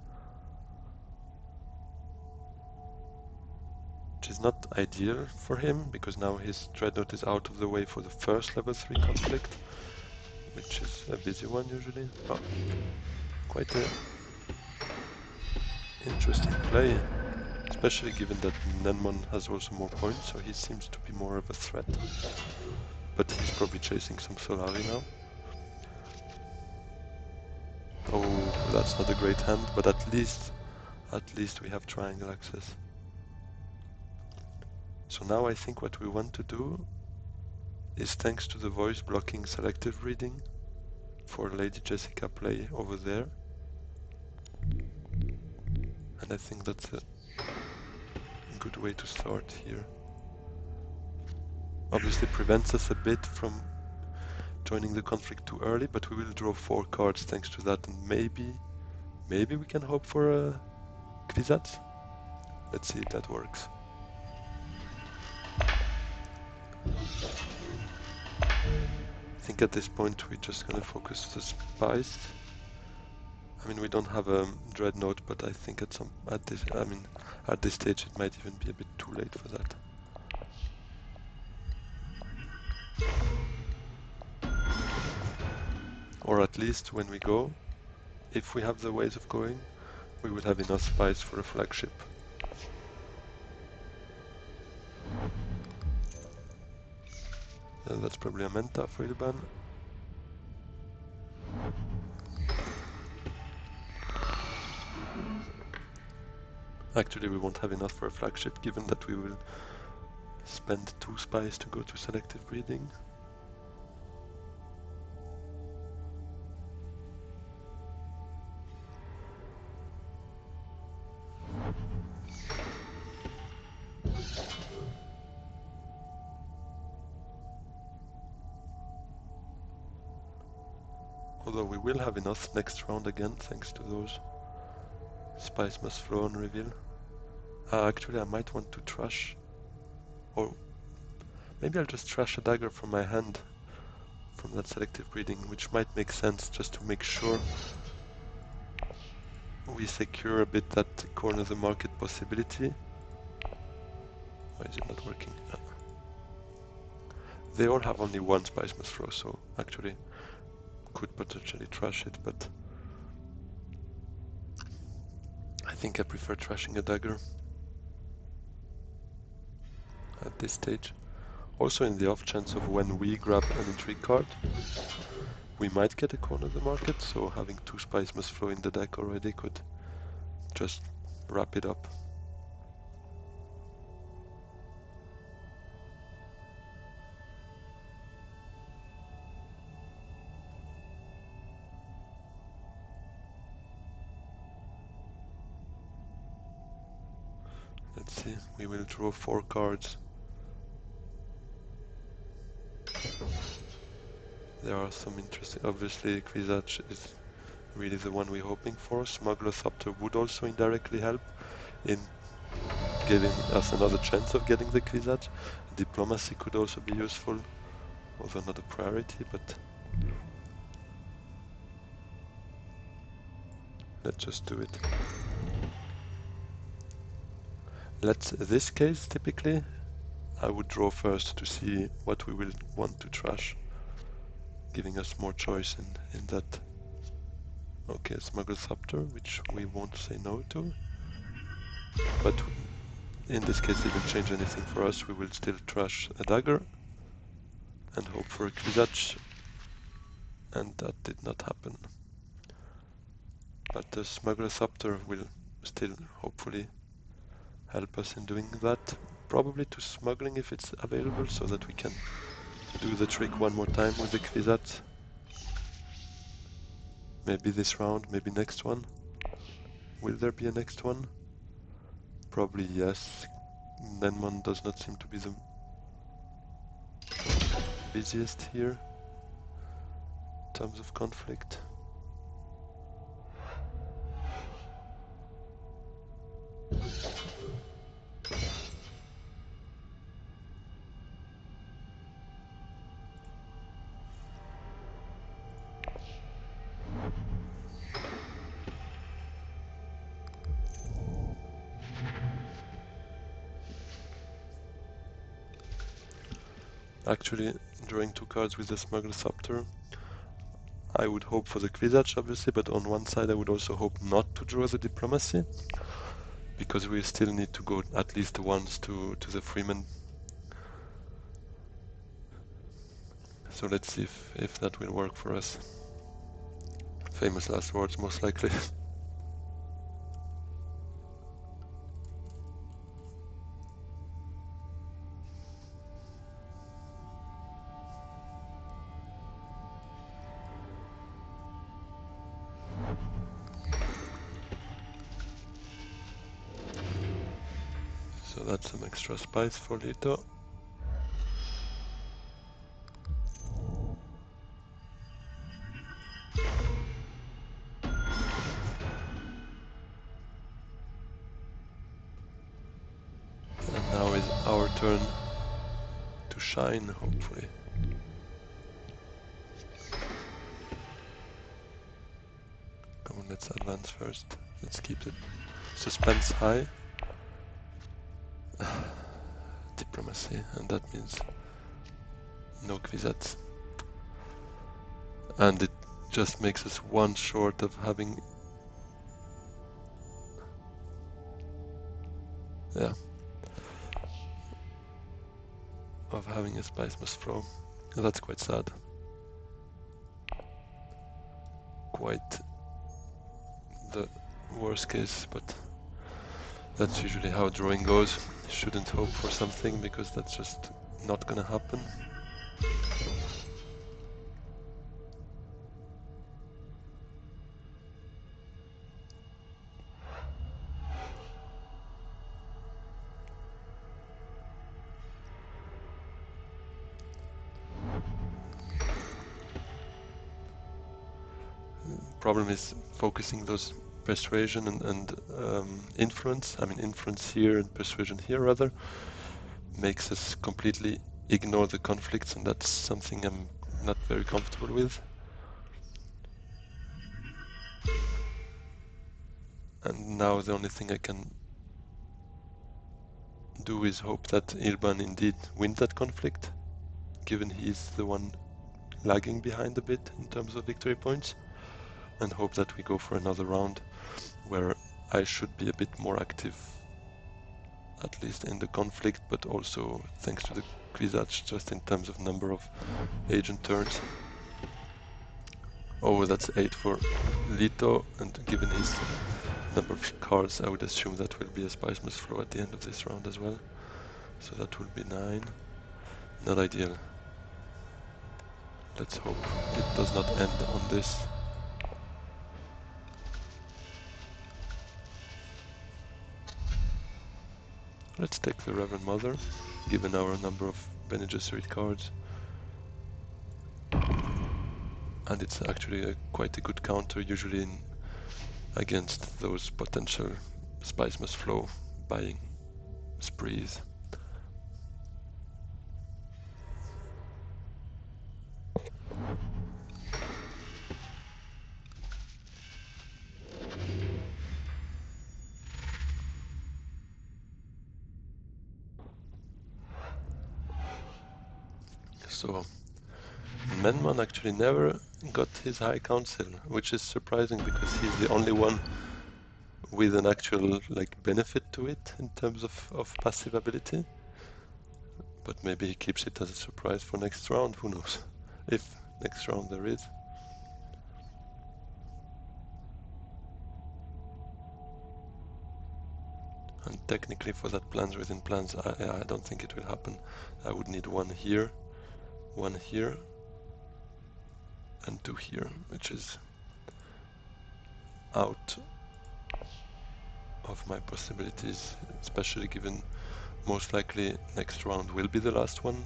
Which is not ideal for him, because now his Dreadnought is out of the way for the first level 3 conflict, which is a busy one usually. Oh, quite a interesting play, especially given that Nenmon has also more points, so he seems to be more of a threat. But he's probably chasing some Solari now. Oh, that's not a great hand, but at least we have triangle access. So now I think what we want to do is, thanks to the voice blocking selective reading for Lady Jessica play over there. And I think that's a good way to start here. Obviously prevents us a bit from joining the conflict too early, but we will draw 4 cards thanks to that, and maybe we can hope for a Kwisatz. Let's see if that works. I think at this point we're just gonna focus the spies. I mean, we don't have a Dreadnought, but I think at this stage it might even be a bit too late for that. Or at least when we go, if we have the ways of going, we will have enough spies for a flagship. That's probably a Menta for Ilban. Actually, we won't have enough for a flagship, given that we will spend 2 spies to go to selective breeding. Although we will have enough next round again, thanks to those Spies Must Flow and reveal. Actually, I might want to trash, or maybe I'll just trash a dagger from my hand from that selective breeding, which might make sense, just to make sure we secure a bit that corner of the market possibility. Why is it not working? They all have only 1 Spice Must Flow, so actually could potentially trash it, but I think I prefer trashing a dagger at this stage. Also, in the off chance of when we grab an intrigue card, we might get a corner of the market, so having 2 Spice Must Flow in the deck already could just wrap it up. see. We will draw 4 cards. There are some interesting... Obviously, Kwisatz is really the one we're hoping for. Smuggler Thopter would also indirectly help in giving us another chance of getting the Kwisatz. Diplomacy could also be useful, although not a priority, but let's just do it. This case, typically, I would draw first to see what we will want to trash, giving us more choice in that. Okay, Smuggler Thopter, which we won't say no to, but in this case it didn't change anything for us. We will still trash a dagger and hope for a Kwisatz, and that did not happen. But the Smuggler Thopter will still hopefully help us in doing that. Probably to smuggling if it's available, so that we can do the trick one more time with the Kwisatz. Maybe this round, maybe next one. Will there be a next one? Probably yes. Nenman does not seem to be the busiest here in terms of conflict. Actually, drawing 2 cards with the Smuggler Thopter, I would hope for the Kwisatz, obviously, but on one side I would also hope not to draw the Diplomacy, because we still need to go at least once to the Freeman. So let's see if that will work for us. Famous last words, most likely. So that's some extra spice for Leto. And now is our turn to shine, hopefully. Come on, let's advance first. Let's keep the suspense high. Diplomacy, and that means no Kwisatz. And it just makes us one short of having... Yeah. Of having a Spice Must Flow. That's quite sad. Quite the worst case, but that's usually how drawing goes. Shouldn't hope for something, because that's just not gonna happen. Problem is focusing those persuasion and influence. I mean, influence here and persuasion here, rather, makes us completely ignore the conflicts, and that's something I'm not very comfortable with. And now the only thing I can do is hope that Irban indeed wins that conflict, given he's the one lagging behind a bit in terms of victory points, and hope that we go for another round where I should be a bit more active, at least in the conflict, but also thanks to the Kwisatz, just in terms of number of agent turns. Oh, that's 8 for Lito, and given his number of cards, I would assume that will be a Spice Must Flow at the end of this round as well. So that will be 9. Not ideal. Let's hope it does not end on this. Let's take the Reverend Mother, given our number of Bene Gesserit cards. And it's actually quite a good counter, usually against those potential Spice Must Flow buying sprees. So Menman actually never got his High Council, which is surprising because he's the only one with an actual benefit to it in terms of passive ability. But maybe he keeps it as a surprise for next round, who knows? If next round there is. And technically for that plans within plans, I don't think it will happen. I would need one here, and two here, which is out of my possibilities, especially given most likely next round will be the last one,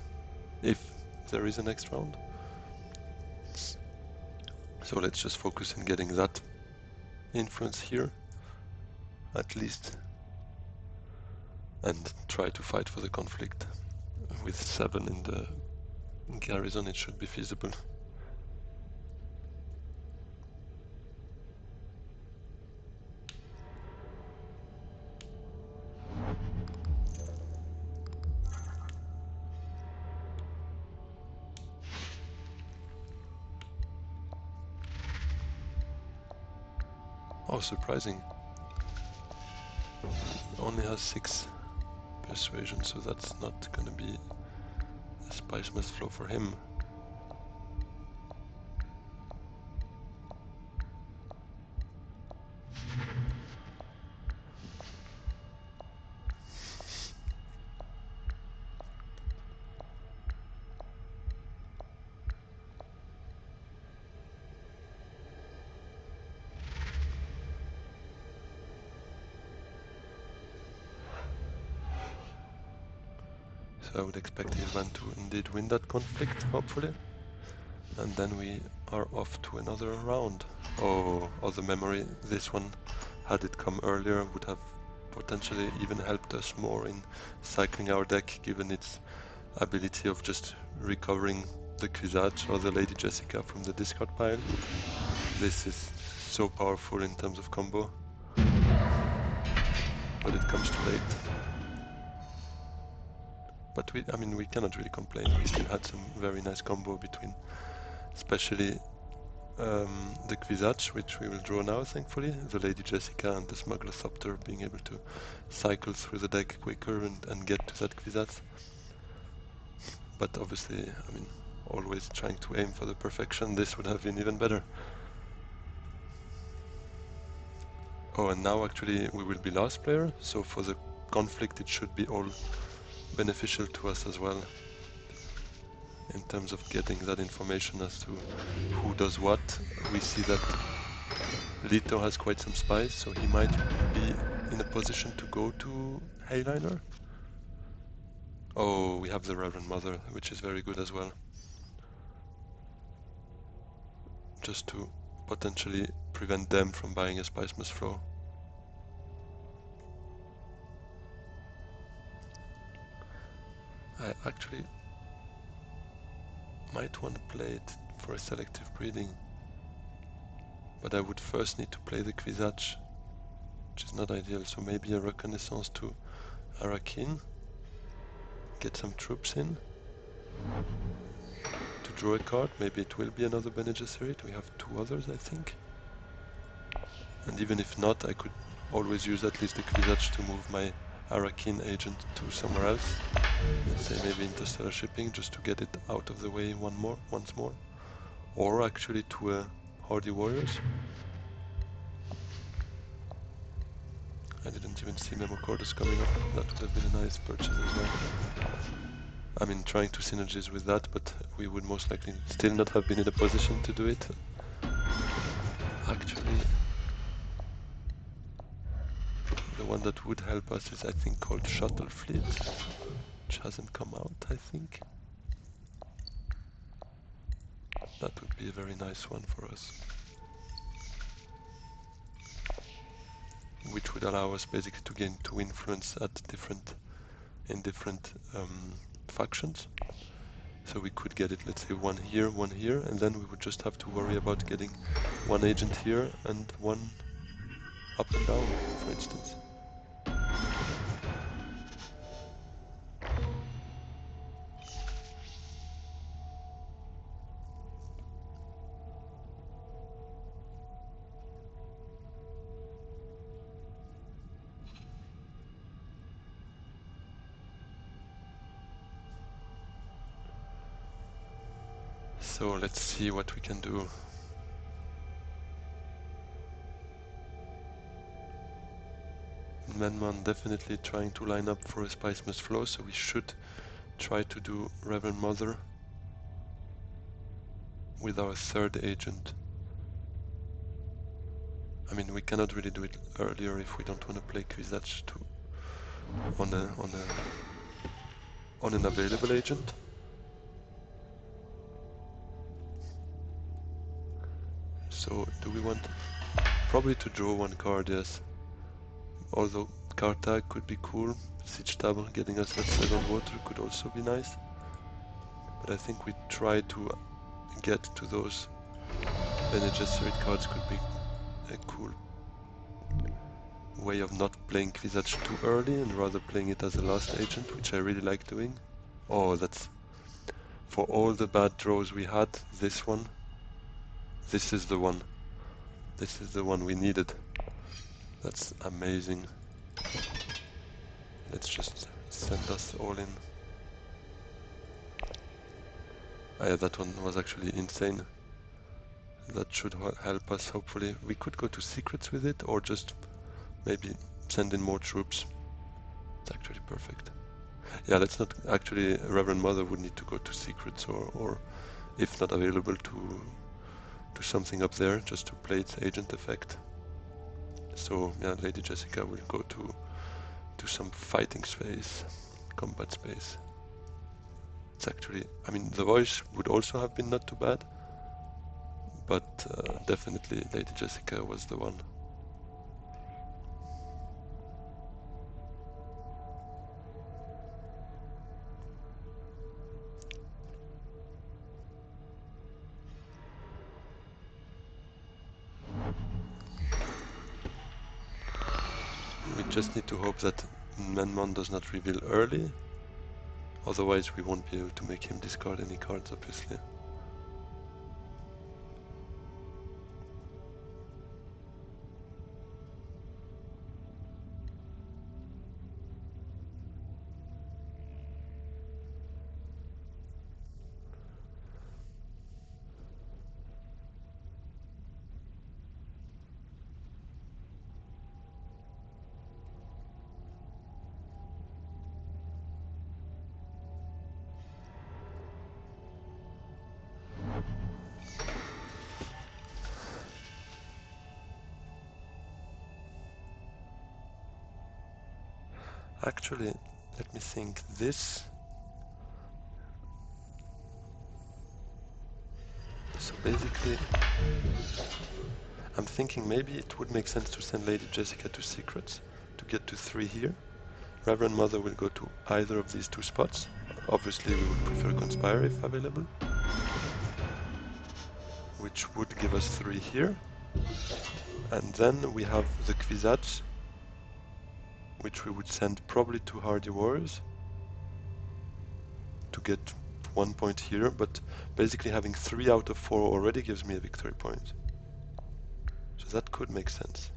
if there is a next round. So let's just focus on getting that influence here, at least, and try to fight for the conflict. With 7 in the garrison, it should be feasible. Oh, surprising. Only has 6 persuasion, so that's not gonna be a Spice Must Flow for him. So I would expect Isvan to indeed win that conflict, hopefully. And then we are off to another round. Oh, the memory. This one, had it come earlier, would have potentially even helped us more in cycling our deck, given its ability of just recovering the Kwisatz or the Lady Jessica from the discard pile. This is so powerful in terms of combo, but it comes too late. But we cannot really complain. We still had some very nice combo between, especially the Kwisatz, which we will draw now, thankfully, the Lady Jessica and the Smuggler Thopter being able to cycle through the deck quicker and get to that Kwisatz. But obviously, always trying to aim for the perfection, this would have been even better. Oh, and now actually we will be last player, so for the conflict it should be all beneficial to us as well, in terms of getting that information as to who does what. We see that Lito has quite some spice, so he might be in a position to go to Helena. Oh, we have the Reverend Mother, which is very good as well. Just to potentially prevent them from buying a Spice Must Flow. I actually might want to play it for a selective breeding, but I would first need to play the Kwisatz, which is not ideal, so maybe a Reconnaissance to Arakin, get some troops in, to draw a card. Maybe it will be another Bene Gesserit. We have 2 others, I think. And even if not, I could always use at least the Kwisatz to move my Arakin agent to somewhere else. Let's say maybe Interstellar Shipping, just to get it out of the way once more. Or actually to Hardy Warriors. I didn't even see Memo Cordus coming up. That would have been a nice purchase as well. Trying to synergize with that, but we would most likely still not have been in a position to do it. Actually, the The one that would help us is, I think, called Shuttle Fleet, which hasn't come out, I think. That would be a very nice one for us, which would allow us basically to gain 2 influence at in different factions. So we could get it, let's say, 1 here, 1 here, and then we would just have to worry about getting 1 agent here and 1 up and down, for instance. So let's see what we can do. Menman definitely trying to line up for a Spice Must Flow, so we should try to do Reverend Mother with our 3rd agent. I mean, we cannot really do it earlier if we don't want to play Kwisatz on an available agent. So do we want probably to draw 1 card? Yes. Although card tag could be cool. Siege Table getting us that 7 water could also be nice. But I think we try to get to those Bene Gesserit cards could be a cool way of not playing Kwisatz too early and rather playing it as a last agent, which I really like doing. Oh, that's... For all the bad draws we had, this one, this is the one. This is the one we needed. That's amazing. Let's just send us all in. Ah, yeah, that one was actually insane. That should help us, hopefully. We could go to secrets with it, or just maybe send in more troops. It's actually perfect. Yeah, let's not... Actually, Reverend Mother would need to go to secrets, or if not available, to something up there, just to play its agent effect. So, yeah, Lady Jessica will go to some fighting space, combat space. It's actually... I mean, the voice would also have been not too bad, but definitely Lady Jessica was the one. We just need to hope that Menman does not reveal early, otherwise we won't be able to make him discard any cards, obviously. Actually, let me think. This... So basically, I'm thinking maybe it would make sense to send Lady Jessica to secrets to get to 3 here. Reverend Mother will go to either of these 2 spots. Obviously, we would prefer Conspire if available, which would give us 3 here. And then we have the Kwisatz, which we would send probably to Hardy Warriors to get 1 point here, but basically having 3 out of 4 already gives me a victory point. So that could make sense.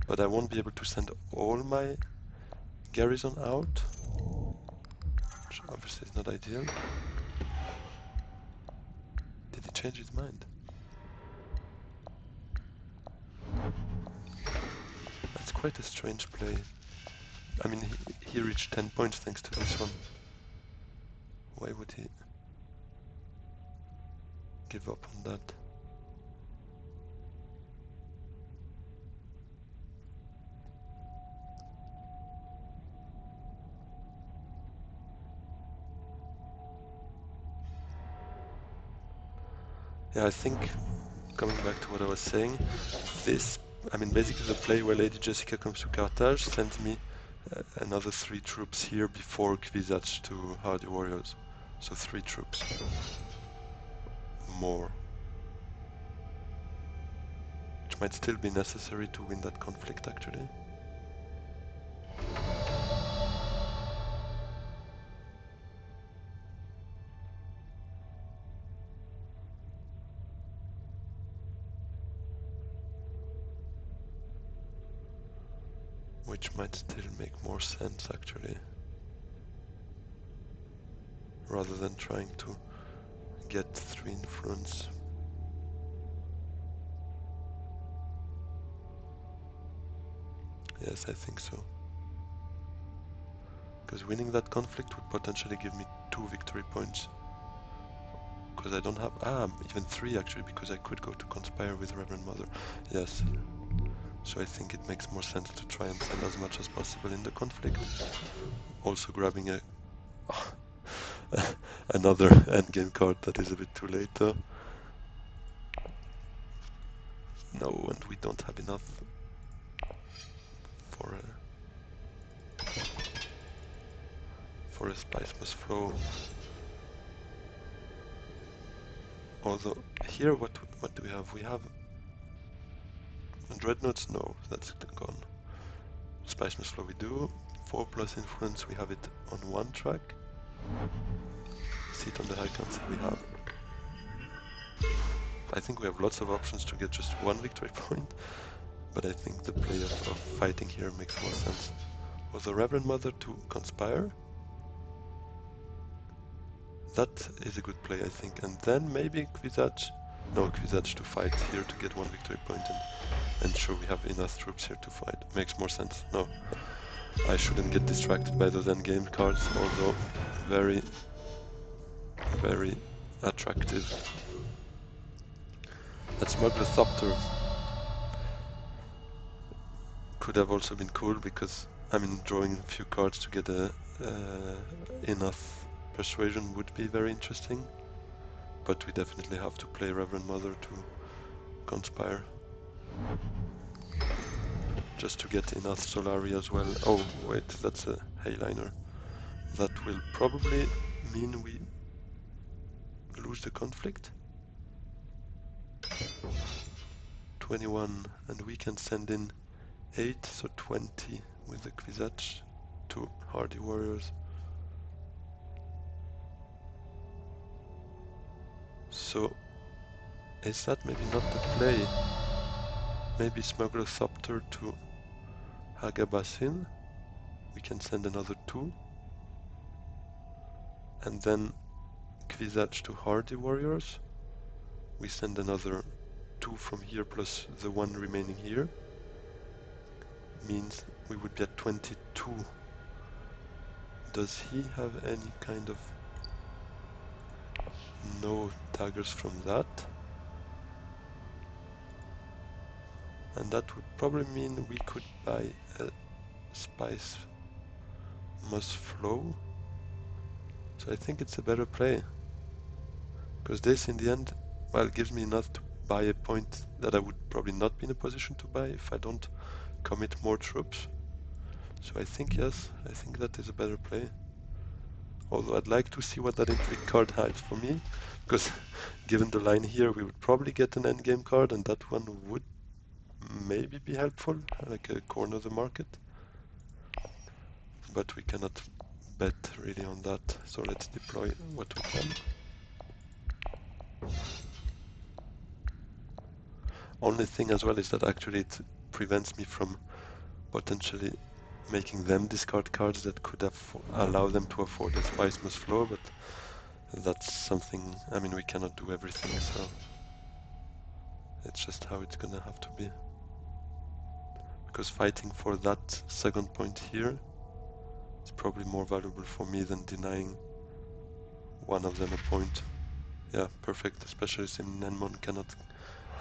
But I won't be able to send all my garrison out, which obviously is not ideal. Did he change his mind? That's quite a strange play. I mean, he reached 10 points thanks to this one. Why would he give up on that. Yeah, I think, coming back to what I was saying, this, I mean, basically the play where Lady Jessica comes to Carthage sends me another 3 troops here before Kwisatz to Hardy Warriors. So 3 troops more. Which might still be necessary to win that conflict, actually. Which might still make more sense, actually. Rather than trying to get 3 influence. Yes, I think so. Because winning that conflict would potentially give me 2 victory points. Because I don't have... even 3 actually, because I could go to conspire with Reverend Mother. Yes. So I think it makes more sense to try and send as much as possible in the conflict. Also grabbing a another endgame card that is a bit too late though. No, and we don't have enough for a spice must flow. Although here, what do we have? We have dreadnoughts. No, that's gone. Spice must flow. We do 4+ influence. We have it on 1 track. Seat on the High Council. We have. I think we have lots of options to get just 1 victory point, but I think the play of fighting here makes more sense. Was the Reverend Mother to conspire? That is a good play, I think. And then maybe Kwisatz. No, Kwisatz to fight here to get 1 victory point and show we have enough troops here to fight. Makes more sense. No, I shouldn't get distracted by those endgame cards, although very, very attractive. That Smuggler Thopter could have also been cool because, I mean, drawing a few cards to get enough persuasion would be very interesting. But we definitely have to play Reverend Mother to conspire. Just to get enough Solari as well. Oh, wait, that's a Hayliner. That will probably mean we lose the conflict. 21, and we can send in 8, so 20 with the Kwisatz to Hardy Warriors. So, is that maybe not the play? Maybe Smuggler Thopter to Hagabasin. We can send another 2. And then Kwisatz to Hardy Warriors. We send another 2 from here plus the 1 remaining here. Means we would be at 22. Does he have any kind of... No daggers from that? And that would probably mean we could buy a spice must flow. So I think it's a better play. Because this in the end, well, gives me enough to buy a point that I would probably not be in a position to buy if I don't commit more troops. So I think yes, I think that is a better play. Although I'd like to see what that intrigue card hides for me, because given the line here, we would probably get an endgame card, and that one would maybe be helpful, like a corner of the market. But we cannot bet really on that, so let's deploy what we can. Only thing as well is that actually it prevents me from potentially making them discard cards that could allow them to afford a Spice Must Flow, but that's something, I mean, we cannot do everything, so it's just how it's gonna have to be. Because fighting for that second point here is probably more valuable for me than denying one of them a point yeah, perfect, especially since Nenmon cannot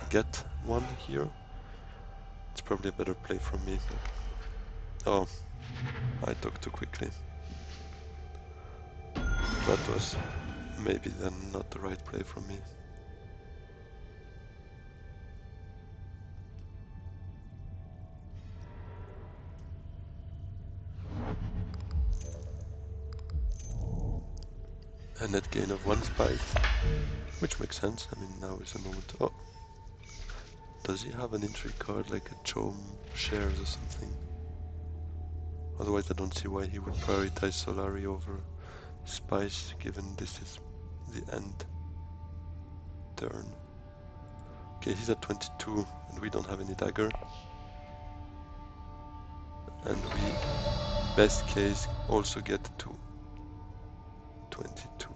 get one here. It's probably a better play from me. Oh, I talked too quickly. That was maybe then not the right play from me. A net gain of 1 spice, which makes sense. I mean, now is the moment. Oh, does he have an intrigue card like a Chome shares or something? Otherwise, I don't see why he would prioritize Solari over Spice, given this is the end turn. Okay, he's at 22, and we don't have any dagger. And we, best case, also get to 22.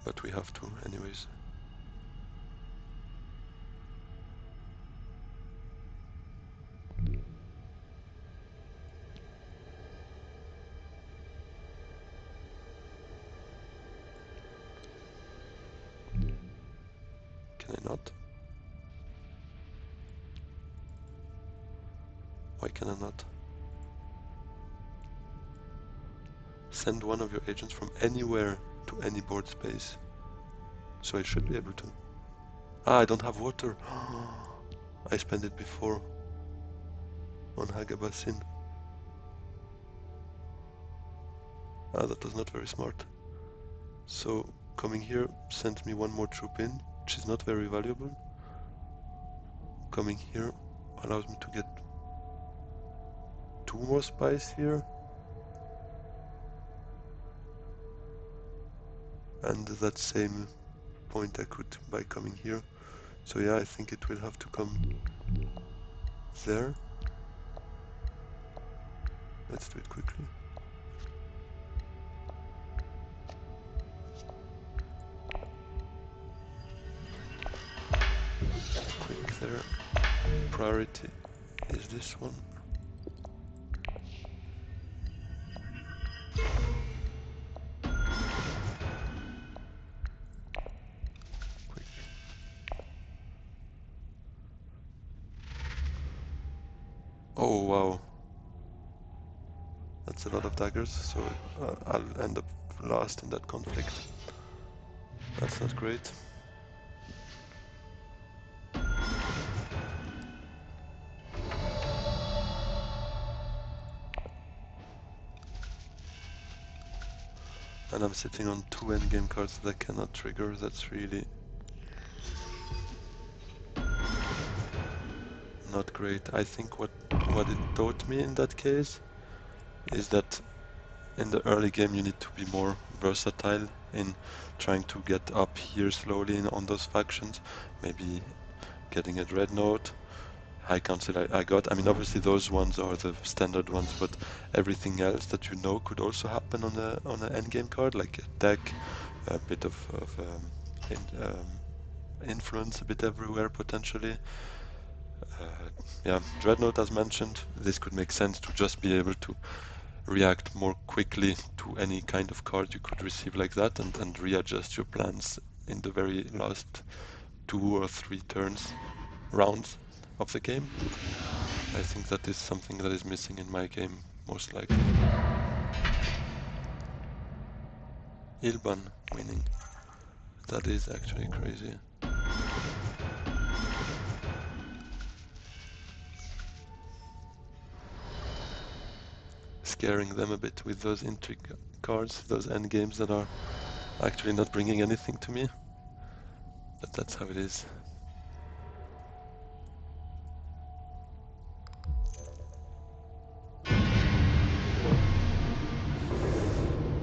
But we have to, anyways. Can I not? Why can I not? Send one of your agents from anywhere to any board space. So I should be able to. Ah, I don't have water. I spent it before on Hagabasin. Ah, that was not very smart. So coming here sends me one more troop in, which is not very valuable. Coming here allows me to get 2 more spies here. And that same point I could by coming here. So yeah, I think it will have to come there. Let's do it quickly. Quick there. Priority is this one. Quick. Oh wow. That's a lot of daggers, so I'll end up last in that conflict. That's not great. And I'm sitting on 2 endgame cards that I cannot trigger. That's really not great. I think what it taught me in that case is that in the early game you need to be more versatile in trying to get up here slowly on those factions. Maybe getting a dreadnought. High Council I got. I mean, obviously those ones are the standard ones, but everything else that you know could also happen on an endgame card, like a deck, a bit of influence a bit everywhere potentially. Yeah, Dreadnought as mentioned, this could make sense to just be able to react more quickly to any kind of card you could receive like that and readjust your plans in the very last 2 or 3 rounds of the game. I think that is something that is missing in my game, most likely. Ilban winning. That is actually crazy. Scaring them a bit with those intrigue cards, those endgames that are actually not bringing anything to me. But that's how it is.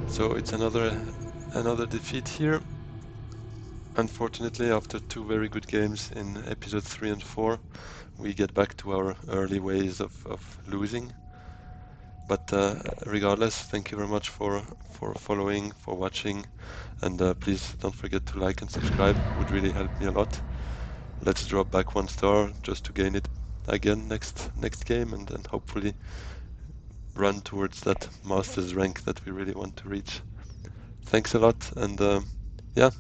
So it's another defeat here. Unfortunately, after 2 very good games in episode 3 and 4, we get back to our early ways of losing. But regardless, thank you very much for following, for watching, and please don't forget to like and subscribe. It would really help me a lot. Let's drop back 1 star just to gain it again next game, and hopefully run towards that master's rank that we really want to reach. Thanks a lot, and yeah,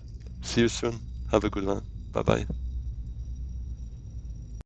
see you soon. Have a good one. Bye bye.